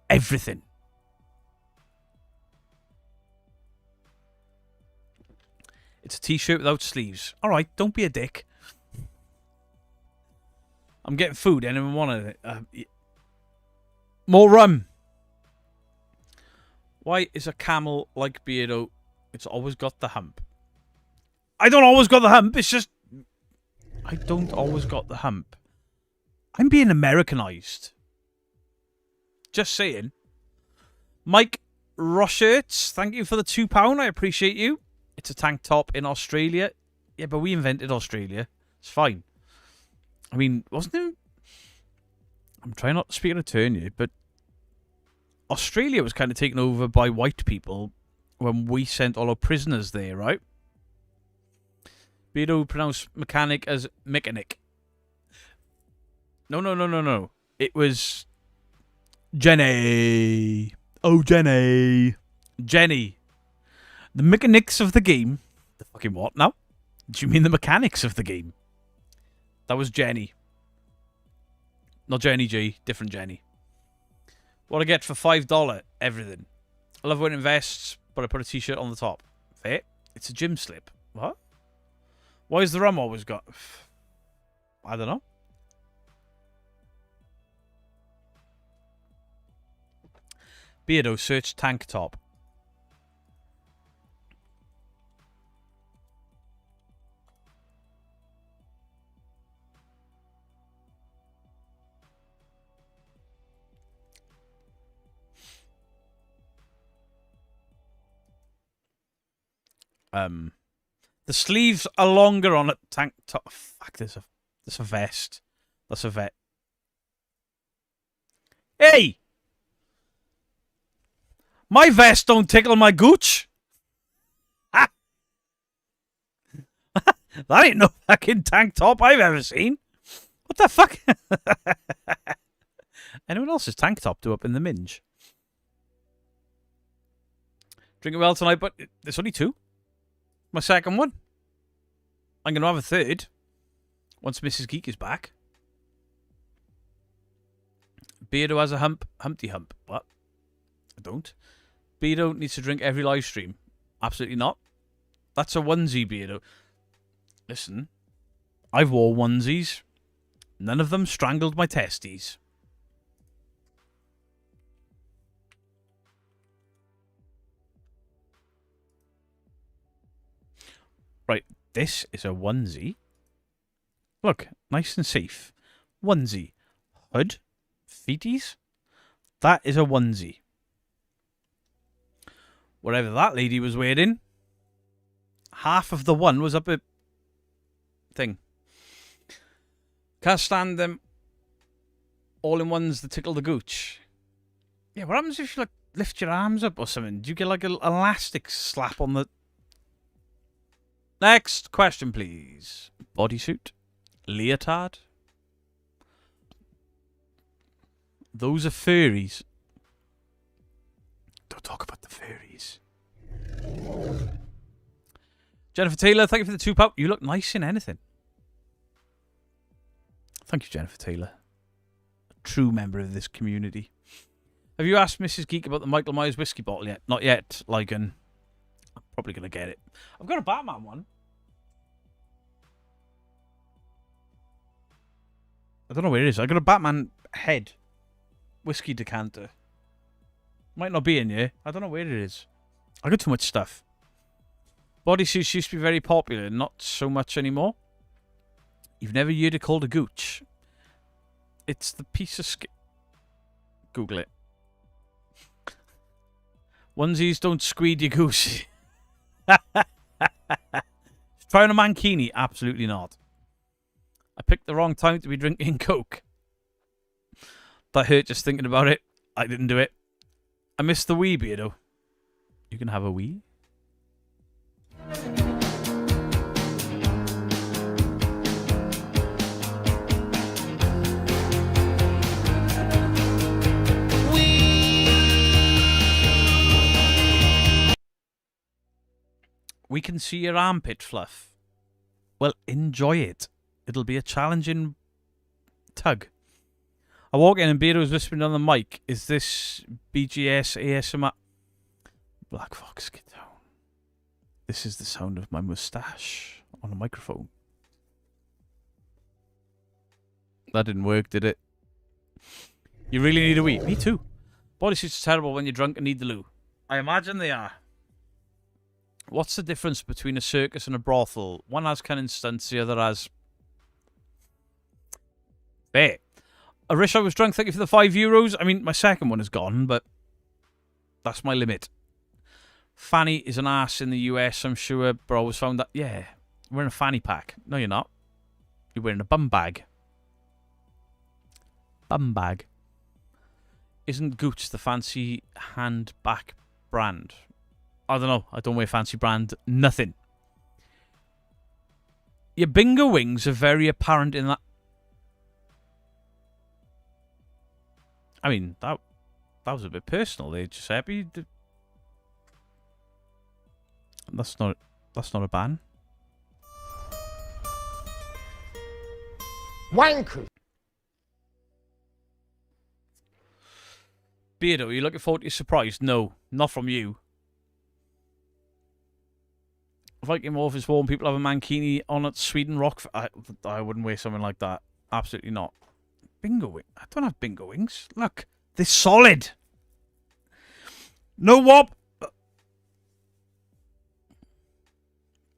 Everything. It's a t-shirt without sleeves. All right, don't be a dick. I'm getting food. Anyone want it? More rum. Why is a camel like Beardo? It's always got the hump. I don't always got the hump. It's just I don't always got the hump. I'm being Americanized. Just saying. Mike Rosherts, thank you for the £2. I appreciate you. It's a tank top in Australia. Yeah, but we invented Australia. It's fine. I mean, wasn't it? I'm trying not to speak in a turn here, but Australia was kind of taken over by white people when we sent all our prisoners there, right? Beardo pronounced mechanic as mechanic. No. It was Jenny. Oh, Jenny. Jenny. The mechanics of the game. The fucking what now? Do you mean the mechanics of the game? That was Jenny. Not Jenny G. Different Jenny. What I get for $5? Everything. I love wearing vests, but I put a t-shirt on the top. Fair. It's a gym slip. What? Why is the rum always got... I don't know. Beardo, search tank top. The sleeves are longer on a tank top. Fuck, there's a vest. That's a vet. Hey! My vest don't tickle my gooch. Ha! That ain't no fucking tank top I've ever seen. What the fuck? Anyone else's tank top do up in the minge? Drinking well tonight, but there's only 2. My second one. I'm going to have a third once Mrs. Geek is back. Beardo has a hump. Humpty hump. What? I don't. Beardo needs to drink every live stream. Absolutely not. That's a onesie, Beardo. Listen, I've wore onesies. None of them strangled my testes. Right, this is a onesie. Look, nice and safe. Onesie. Hood. Feeties. That is a onesie. Whatever that lady was wearing, half of the one was up a thing. Can't stand them all-in-ones that tickle the gooch. Yeah, what happens if you like lift your arms up or something? Do you get like an elastic slap on the... Next question, please. Bodysuit. Leotard. Those are furries. Don't talk about the furries. Jennifer Taylor, thank you for the £2. You look nice in anything. Thank you, Jennifer Taylor. A true member of this community. Have you asked Mrs. Geek about the Michael Myers whiskey bottle yet? Not yet, Lycan. I'm probably going to get it. I've got a Batman one. I don't know where it is. I got a Batman head whiskey decanter. Might not be in here. I don't know where it is. I got too much stuff. Bodysuits used to be very popular, not so much anymore. You've never heard it called a gooch. It's the piece of skin. Google it. Onesies don't squeed your goose. Try on a mankini? Absolutely not. I picked the wrong time to be drinking Coke. That hurt just thinking about it. I didn't do it. I missed the wee, Beardo. You can have a wee. We can see your armpit fluff. Well, enjoy it. It'll be a challenging tug. I walk in and Beardo's whispering on the mic. Is this BGS ASMR? Black Fox, get down. This is the sound of my moustache on a microphone. That didn't work, did it? You really need a wee. Me too. Bodysuits are terrible when you're drunk and need the loo. I imagine they are. What's the difference between a circus and a brothel? One has cunning stunts, the other has... There. I wish I was drunk. Thank you for the €5. I mean, my second one is gone, but that's my limit. Fanny is an ass in the US, I'm sure. But I always found that... Yeah, you're wearing a fanny pack. No, you're not. You're wearing a bum bag. Bum bag. Isn't Gooch the fancy handbag brand? I don't know. I don't wear fancy brand. Nothing. Your bingo wings are very apparent in that. I mean, that was a bit personal there, Giuseppe. That's not a ban.
Wanker.
Beardo, are you looking forward to your surprise? No, not from you. Viking Wolf warm. People have a mankini on at Sweden Rock. I wouldn't wear something like that. Absolutely not. Bingo wing. I don't have bingo wings. Look, they're solid. No wop.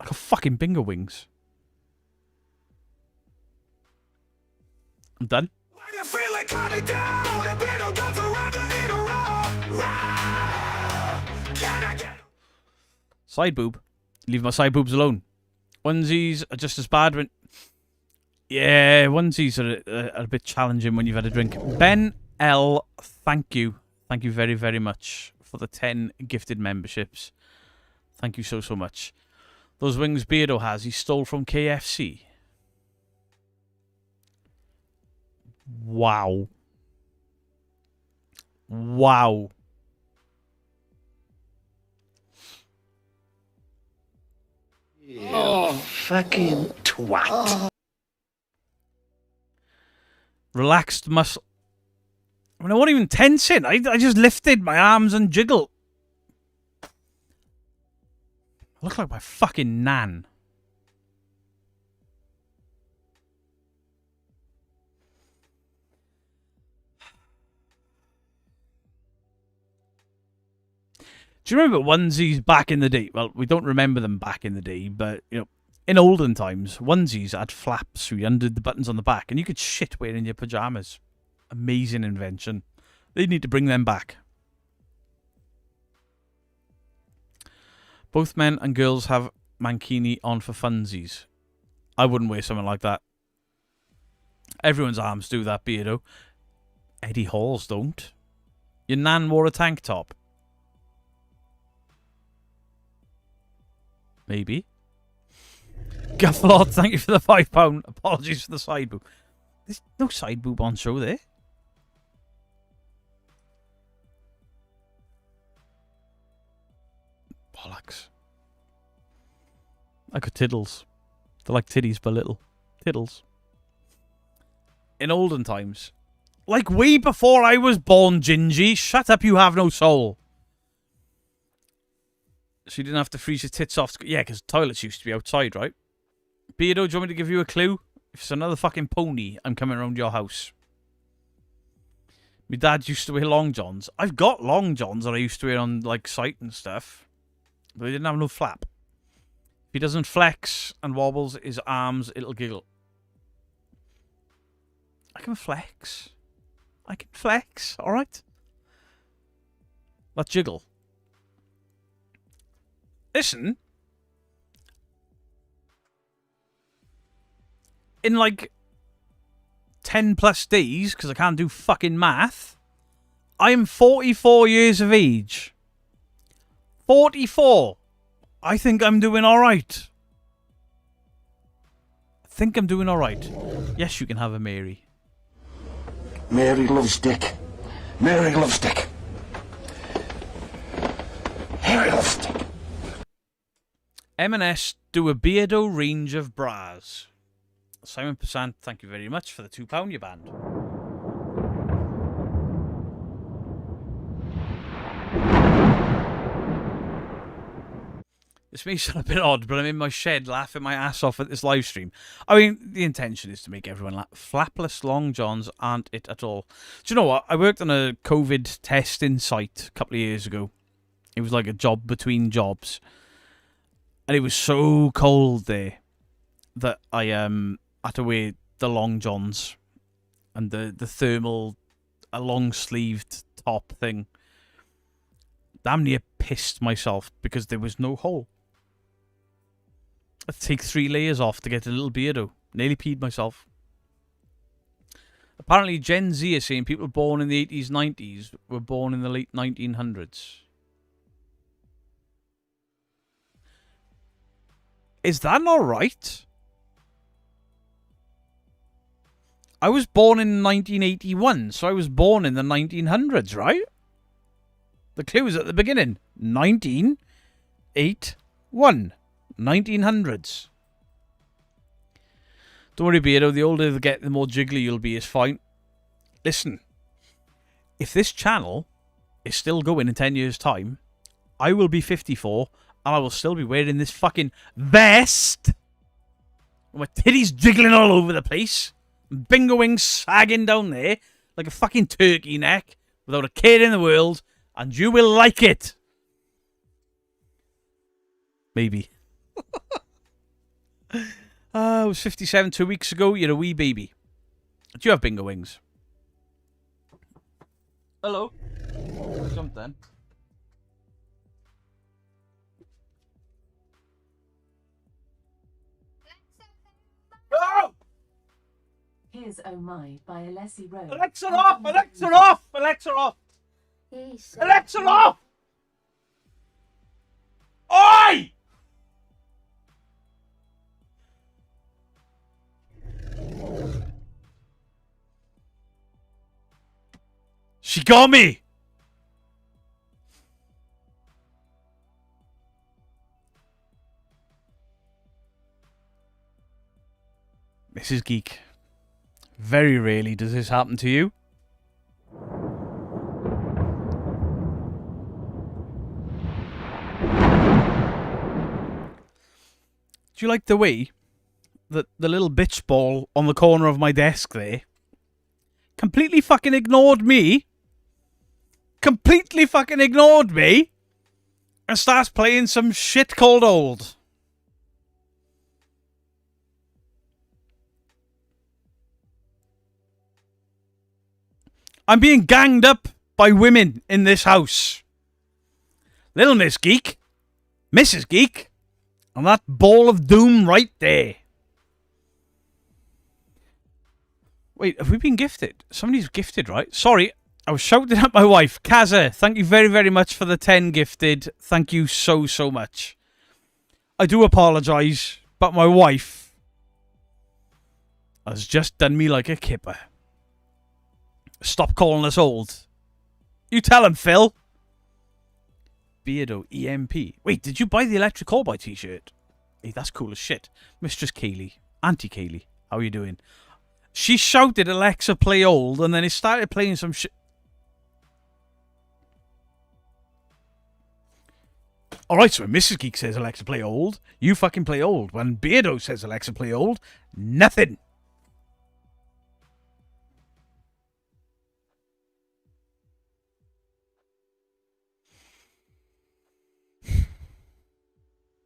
I got fucking bingo wings. I'm done. Side boob. Leave my side boobs alone. Onesies are just as bad when... Yeah, onesies are a bit challenging when you've had a drink. Ben L, thank you. Thank you very, very much for the 10 gifted memberships. Thank you so, so much. Those wings Beardo has, he stole from KFC. Wow. Wow.
Oh, fucking twat.
Relaxed muscle. I mean, I wasn't even tensing. I just lifted my arms and jiggle. I look like my fucking nan. Do you remember onesies back in the day? Well, we don't remember them back in the day, but, you know, in olden times, onesies had flaps so you undid the buttons on the back, and you could shit wearing your pajamas. Amazing invention. They need to bring them back. Both men and girls have mankini on for funsies. I wouldn't wear something like that. Everyone's arms do that, Beardo. Eddie Hall's don't. Your nan wore a tank top. Maybe. Guffalot, thank you for the £5. Apologies for the side boob. There's no side boob on show there. Bollocks. I got tiddles. They're like titties but little. Tiddles. In olden times. Like way before I was born, Gingy. Shut up, you have no soul. So you didn't have to freeze your tits off. Yeah, because toilets used to be outside, right? Beardo, do you want me to give you a clue? If it's another fucking pony, I'm coming around your house. My dad used to wear long johns. I've got long johns that I used to wear on, like, site and stuff. But they didn't have no flap. If he doesn't flex and wobbles his arms, it'll giggle. I can flex. I can flex, alright? That jiggle. Listen. In like 10 plus days, because I can't do fucking math, I am 44 years of age. 44. I think I'm doing alright. I think I'm doing alright. Yes, you can have a Mary.
Mary loves Dick. Mary loves Dick. Mary loves Dick.
M&S do a Beardo range of bras. Simon Passant, thank you very much for the £2 you banned. This may sound a bit odd, but I'm in my shed laughing my ass off at this live stream. I mean, the intention is to make everyone laugh. Flapless long johns aren't it at all. Do you know what? I worked on a COVID testing site a couple of years ago. It was like a job between jobs. And it was so cold there that I had to wear the long johns and the thermal, a long-sleeved top thing. Damn near pissed myself because there was no hole. I had to take 3 layers off to get a little beardo. Nearly peed myself. Apparently Gen Z is saying people born in the 80s, 90s were born in the late 1900s. Is that not right? I was born in 1981, so I was born in the 1900s, right? The clue is at the beginning. 1981. 1900s. Don't worry, Beardo. The older they get, the more jiggly you'll be. It's fine. Listen. If this channel is still going in 10 years' time, I will be 54, and I will still be wearing this fucking vest. My titties jiggling all over the place. Bingo wings sagging down there like a fucking turkey neck without a care in the world. And you will like it. Maybe. I was 57 2 weeks ago. You're a wee baby. Do you have bingo wings? Hello. Something. Oh!
Here's Oh My by Alessi Rose.
Alexa off! Alexa off! Alexa off! Alexa off! Oi! She got me! Mrs. Geek. Very rarely does this happen to you. Do you like the way that the little bitch ball on the corner of my desk there completely fucking ignored me? Completely fucking ignored me and starts playing some shit called Old. I'm being ganged up by women in this house. Little Miss Geek, Mrs. Geek, and that ball of doom right there. Wait, have we been gifted? Somebody's gifted, right? Sorry, I was shouting at my wife. Kaza, thank you very, very much for the 10 gifted. Thank you so, so much. I do apologise, but my wife has just done me like a kipper. Stop calling us old. You tell him, Phil. Beardo EMP. Wait, did you buy the Electric Callboy t-shirt? Hey, that's cool as shit. Mistress Kaylee. Auntie Kaylee. How are you doing? She shouted Alexa play Old and then it started playing some shit. Alright, so when Mrs. Geek says Alexa play Old, you fucking play Old. When Beardo says Alexa play Old, nothing.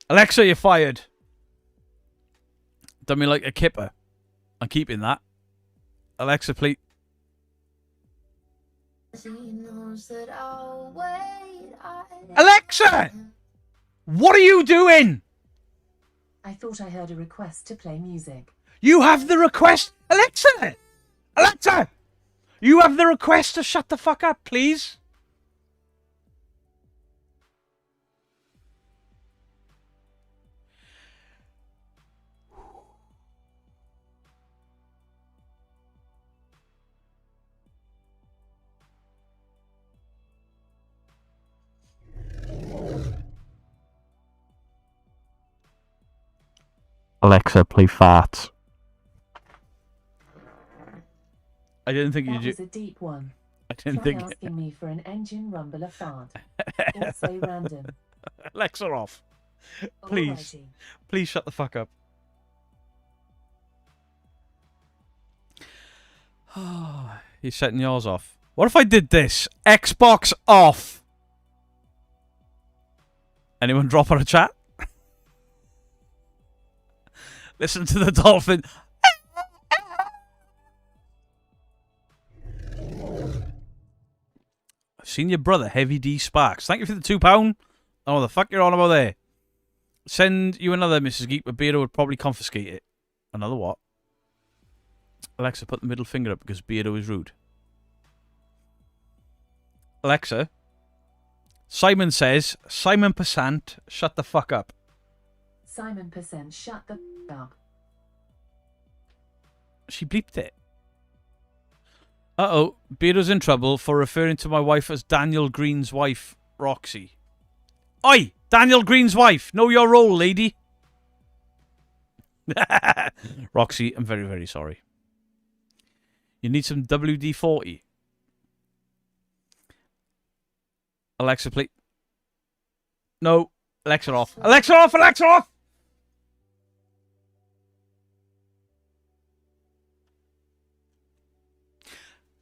Alexa, you're fired. Done me like a kipper. I'm keeping that. Alexa, please. Alexa! What are you doing?
I thought I heard a request to play music.
You have the request. Alexa! Alexa! You have the request to shut the fuck up, please. Alexa, play farts. I didn't think
That
you
was a deep one.
I didn't
Try
think.
asking me for an engine rumbler fart. Or say random.
Alexa off. Please.
Alrighty.
Please shut the fuck up. You're setting yours off. What if I did this? Xbox off. Anyone drop on a chat? Listen to the dolphin. I've seen your brother, Heavy D Sparks. Thank you for the £2. Oh, the fuck you're on about there? Send you another, Mrs. Geek, but Beardo would probably confiscate it. Another what? Alexa, put the middle finger up because Beardo is rude. Alexa, Simon says, Simon Passant, shut the fuck up.
Simon Percent, shut the up.
She bleeped it. Uh-oh, Beardo's in trouble for referring to my wife as Daniel Green's wife, Roxy. Oi! Daniel Green's wife! Know your role, lady! Roxy, I'm very, very sorry. You need some WD-40. Alexa, please. No. Alexa off. Alexa off! Alexa off!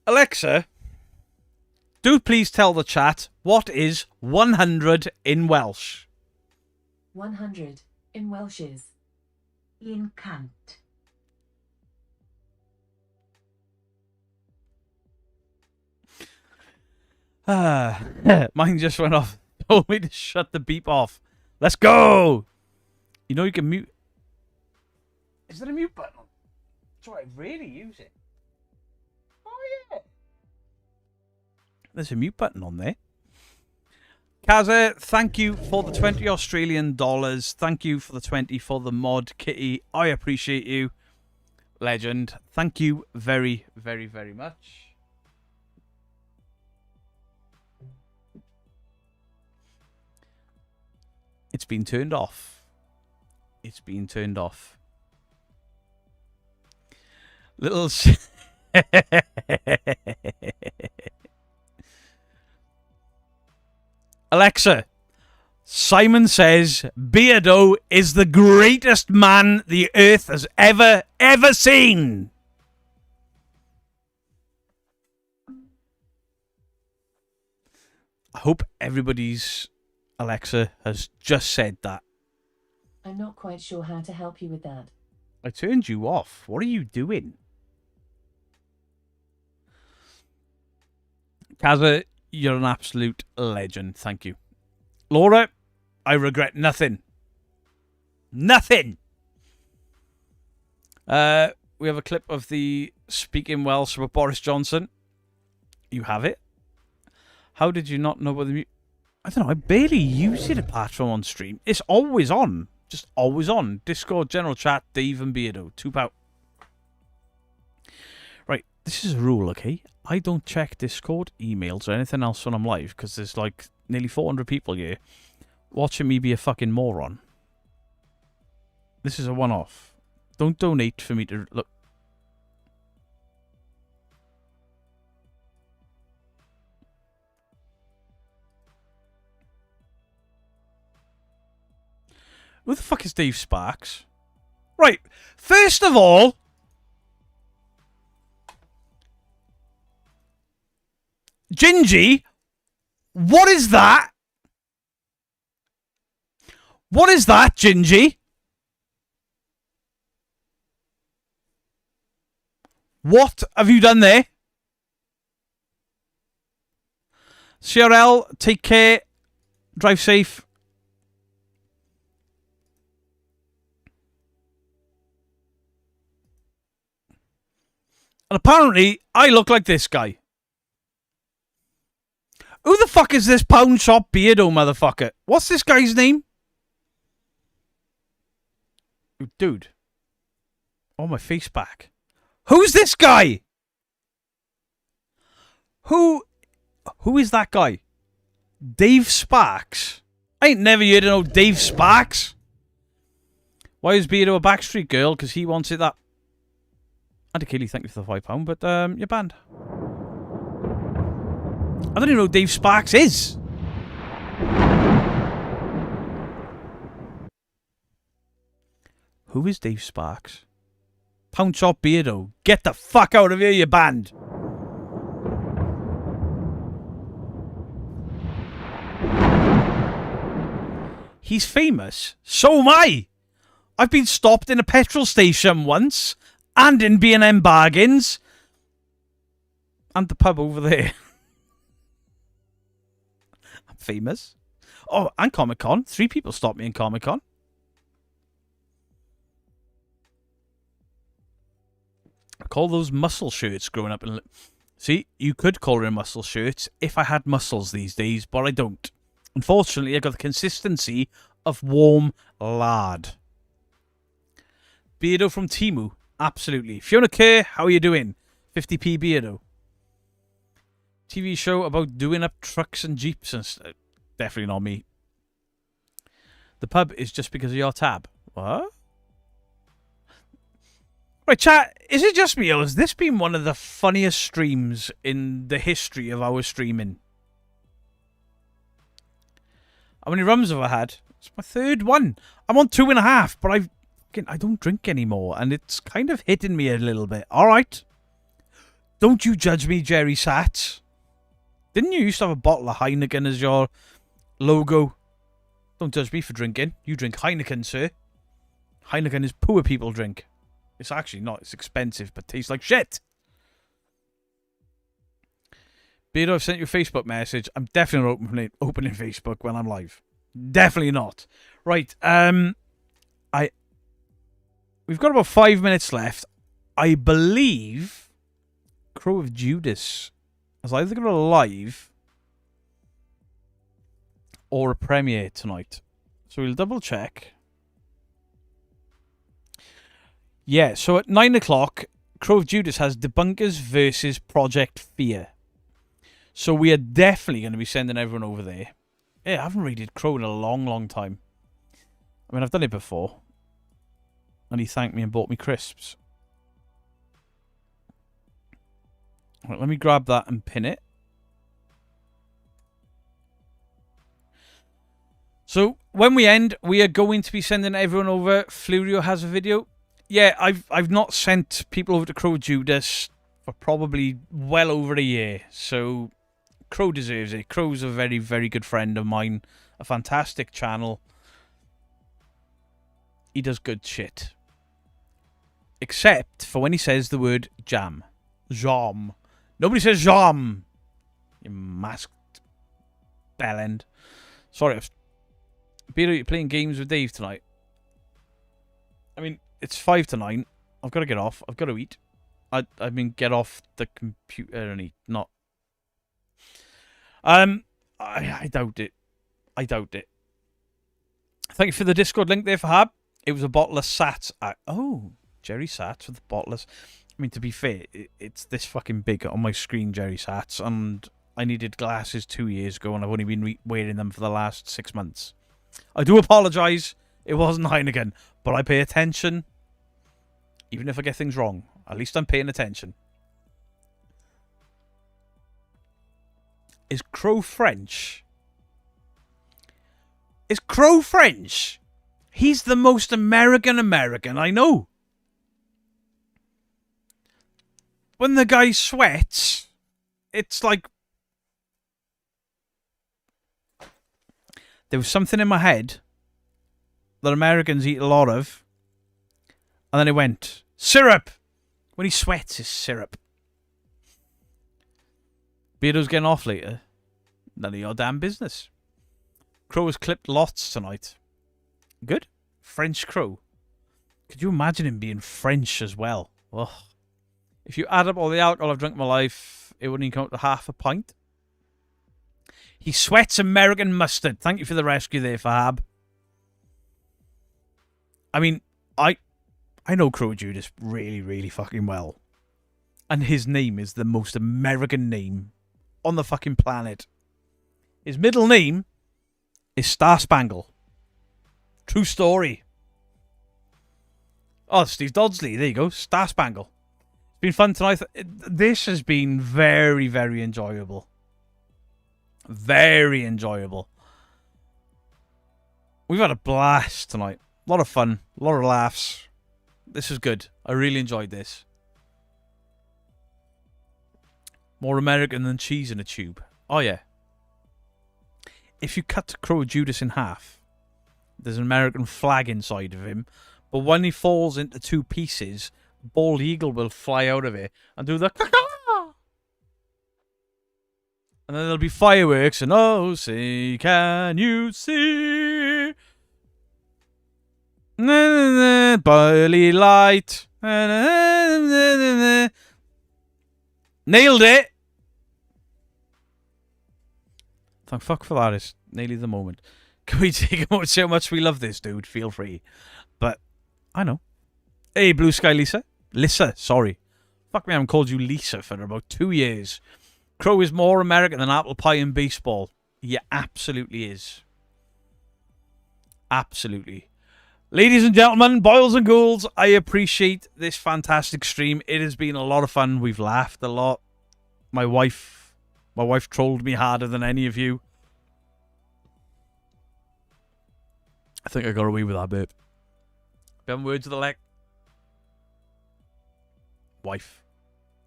Alexa, do please tell the chat what is 100 in Welsh.
100 in Welsh is un cant.
Mine just went off. Told me to shut the beep off. Let's go! You know you can mute. Is there a mute button on? That's right, I really use it. Oh, yeah. There's a mute button on there. Kaza, thank you for the 20 Australian dollars. Thank you for the 20 for the mod, Kitty. I appreciate you. Legend. Thank you very, very, very much. It's been turned off. It's been turned off. Little... Alexa, Simon says Beardo is the greatest man the earth has ever seen. I hope everybody's Alexa has just said that.
I'm not quite sure how to help you with that.
I turned you off. What are you doing? Kaza, you're an absolute legend. Thank you. Laura, I regret nothing. Nothing! We have a clip of the speaking Welsh with Boris Johnson. You have it. How did you not know what the... I don't know, I barely use it apart from on stream. It's always on. Just always on. Discord, general chat, Dave and Beardo. £2. Right, this is a rule, okay? I don't check Discord, emails, or anything else when I'm live, because there's like nearly 400 people here watching me be a fucking moron. This is a one-off. Don't donate for me to look. Who the fuck is Dave Sparks? Right, first of all, Gingy, what is that? What is that, Gingy? What have you done there? CRL, take care. Drive safe. And apparently, I look like this guy. Who the fuck is this pound shop Beardo motherfucker? What's this guy's name? Dude. Oh, my face back. Who's this guy? Who is that guy? Dave Sparks? I ain't never heard of no Dave Sparks. Why is Beardo a Backstreet Girl? Because he wants it that... Andy Keeley, thank you for the £5, but you're banned. I don't even know who Dave Sparks is. Who is Dave Sparks? Pound Shop Beardo. Get the fuck out of here, you band. He's famous. So am I. I've been stopped in a petrol station once, and in B&M Bargains, and the pub over there. I'm famous. Oh, and Comic-Con. 3 people stopped me in Comic-Con. I call those muscle shirts growing up. See, you could call them muscle shirts if I had muscles these days, but I don't. Unfortunately, I got the consistency of warm lard. Beardo from Temu. Absolutely. Fiona Kerr, how are you doing? 50p Beardo. TV show about doing up trucks and jeeps and stuff. Definitely not me. The pub is just because of your tab. What? Right, chat, is it just me or has this been one of the funniest streams in the history of our streaming? How many rums have I had? It's my 3rd one. I'm on 2.5, but I don't drink anymore, and it's kind of hitting me a little bit. All right. Don't you judge me, Jerry Sats. Didn't you used to have a bottle of Heineken as your logo? Don't judge me for drinking. You drink Heineken, sir. Heineken is poor people drink. It's actually not. It's expensive, but tastes like shit. Beardo, I've sent you a Facebook message. I'm definitely not opening Facebook when I'm live. Definitely not. Right. We've got about 5 minutes left. I believe Crow of Judas is either got a live or a premiere tonight. So we'll double check. Yeah, so at 9 o'clock, Crow of Judas has Debunkers versus Project Fear. So we are definitely going to be sending everyone over there. Yeah, I haven't raided Crow in a long, long time. I mean, I've done it before. And he thanked me and bought me crisps. Right, let me grab that and pin it. So when we end, we are going to be sending everyone over. Flurio has a video. Yeah, I've not sent people over to Crow Judas for probably well over a year. So Crow deserves it. Crow's a very, very good friend of mine. A fantastic channel. He does good shit. Except for when he says the word jam. Jam. Nobody says jam. You masked bellend. Sorry. Beardo, you're playing games with Dave tonight. I mean, it's 5 to 9. I've got to get off. I've got to eat. I mean, get off the computer and eat. Not. I doubt it. I doubt it. Thank you for the Discord link there for Hab. It was a bottle of Sats. Oh, Jerry Sats with the bottlers. I mean, to be fair, it's this fucking big on my screen, Jerry Sats, and I needed glasses 2 years ago, and I've only been wearing them for the last 6 months. I do apologise. It wasn't Heineken, but I pay attention. Even if I get things wrong, at least I'm paying attention. Is Crow French? Is Crow French? He's the most American I know. When the guy sweats, it's like... There was something in my head that Americans eat a lot of. And then it went, syrup! When he sweats, it's syrup. Beardo's getting off later. None of your damn business. Crow has clipped lots tonight. Good. French Crow. Could you imagine him being French as well? Ugh. If you add up all the alcohol I've drunk in my life, it wouldn't even come up to half a pint. He sweats American mustard. Thank you for the rescue there, Fahab. I mean, I know Crow Judas really, really fucking well. And his name is the most American name on the fucking planet. His middle name is Star Spangle. True story. Oh, Steve Dodsley. There you go. Star Spangle. It's been fun tonight. This has been very, very enjoyable. Very enjoyable. We've had a blast tonight. A lot of fun. A lot of laughs. This is good. I really enjoyed this. More American than cheese in a tube. Oh, yeah. If you cut Crow of Judas in half, there's an American flag inside of him. But when he falls into two pieces, bald eagle will fly out of it and do the caw-caw. And then there'll be fireworks and oh, say, can you see? Burly light. Nailed it. Thank fuck for that. It's nearly the moment. Can we take about how much we love this dude? Feel free. But I know. Hey, Blue Sky Lisa. Lisa, sorry. Fuck me, I haven't called you Lisa for about 2 years. Crow is more American than apple pie and baseball. Yeah, absolutely is. Absolutely. Ladies and gentlemen, boils and ghouls, I appreciate this fantastic stream. It has been a lot of fun. We've laughed a lot. My wife trolled me harder than any of you. I think I got away with that bit. Having words of the leg. Wife.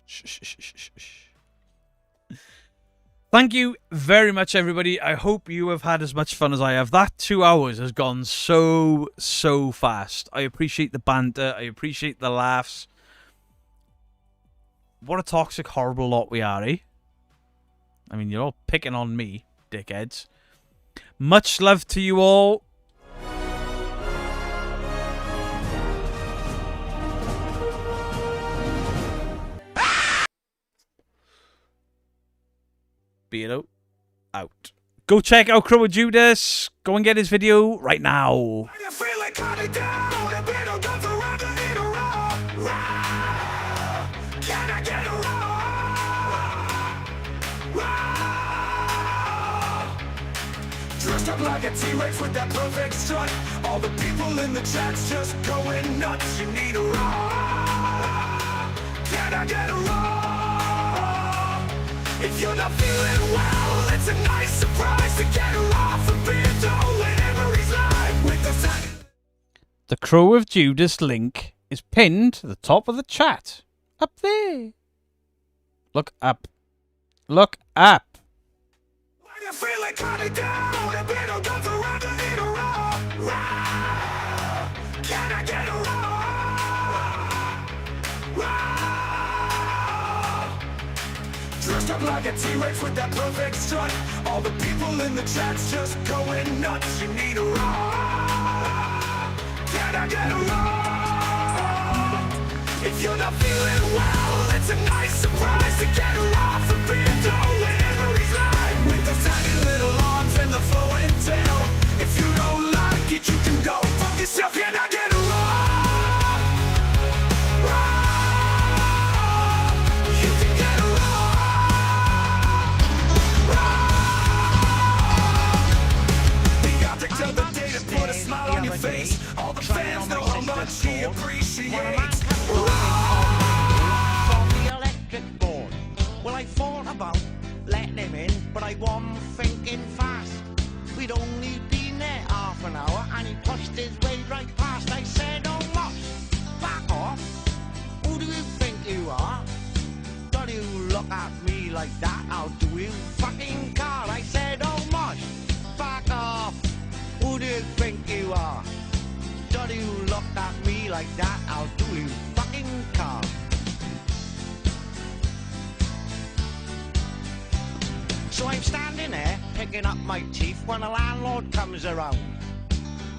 Shh, shh, shh, shh, shh. Thank you very much, everybody. I hope you have had as much fun as I have. That 2 hours has gone so fast. I appreciate the banter. I appreciate the laughs. What a toxic, horrible lot we are, eh? I mean, you're all picking on me, dickheads. Much love to you all. Beardo out. Go check out Crow of Judas. Go and get his video right now.
Dressed up like a T-Rex with that perfect strut. All the people in the chat's just going nuts. You need a raw. Can I get a raw? If you're not feeling well, it's a nice surprise to get her off and be told whenever he's live with the sound.
The Crow of Judas link is pinned to the top of the chat. Up there. Look up. Look up.
When you feel it coming down, a bit of guns around to need a raw. Can I get a raw? Dressed up like a T-Rex with that perfect strut. All the people in the chat's just going nuts. You need a raw. Can I get a raw? If you're not feeling well, it's a nice surprise to get her off and be told whenever he's live with the tiny little arms and the flowing tail. If you don't like it, you can go fuck yourself. Can I get a raw? You can get a raw. Till the day to put a smile on your face. All the fans know how much he appreciates.
From the electric board. Well, I thought about letting him in, but I wasn't thinking fast. We'd only been there half an hour, and he pushed his way right past. I said, oh, Mosh, back off. Who do you think you are? Don't you look at me like that, I'll do you fucking car. I said, oh, Mosh, back off. Who do you think you are? Don't you look at me like that, I'll do you fucking car. So I'm standing there, picking up my teeth when the landlord comes around.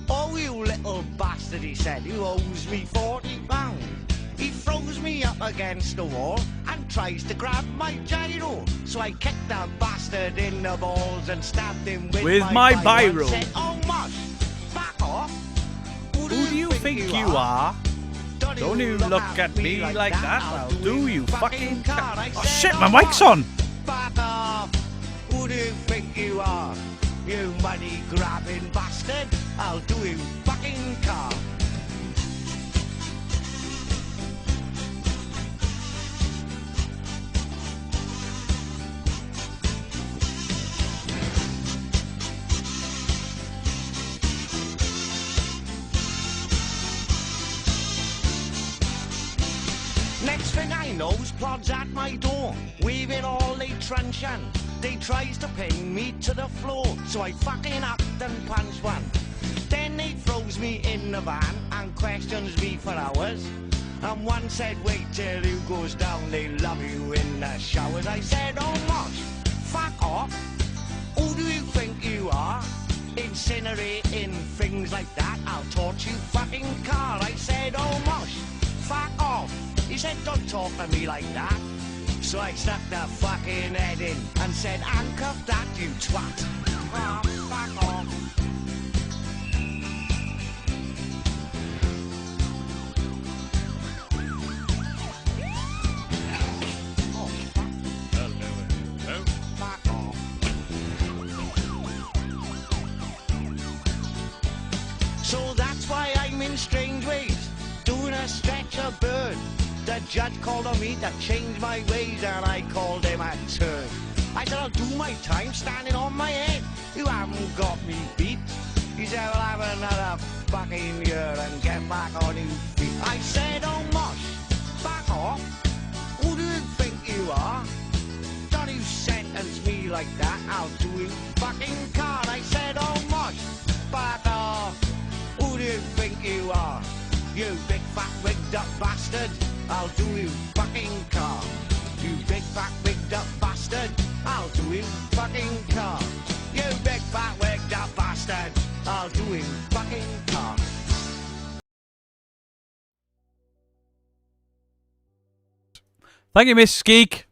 Oh, you little bastard, he said, you owes me £40. He throws me up against the wall and tries to grab my gyro. So I kicked that bastard in the balls and stabbed him with my biro. And said, oh, Mosh, back off. Who do you think you are?
Don't you look at me like that, I'll do you fucking car. Oh shit, my mic's on.
Back off. Who do you think you are? You money grabbing bastard. I'll do you fucking car. Next thing I know's plods at my door, waving all they truncheon. They tries to pin me to the floor, so I fucking up and punch one. Then they throws me in the van and questions me for hours. And one said, wait till you goes down, they love you in the showers. I said, oh mosh, fuck off. Who do you think you are? Incinerating things like that, I'll torch you fucking car. I said, oh mosh, fuck off. He said, don't talk to me like that. So I stuck the fucking head in and said, handcuff that, you twat. Oh, fuck off. So that's why I'm in strange ways, doing a stretch of bird. The judge called on me to change my ways, and I called him a turd. I said, I'll do my time standing on my head. You haven't got me beat. He said, well, have another fucking year and get back on your feet. I said, oh mosh, back off. Who do you think you are? Don't you sentence me like that, I'll do you fucking car. I said, oh mosh, back off. Who do you think you are? You big fat wigged up bastard, I'll do you fucking car. You big fat wigged up bastard, I'll do you fucking car. You big fat wigged up bastard, I'll do you fucking car.
Thank you, Miss Skeek.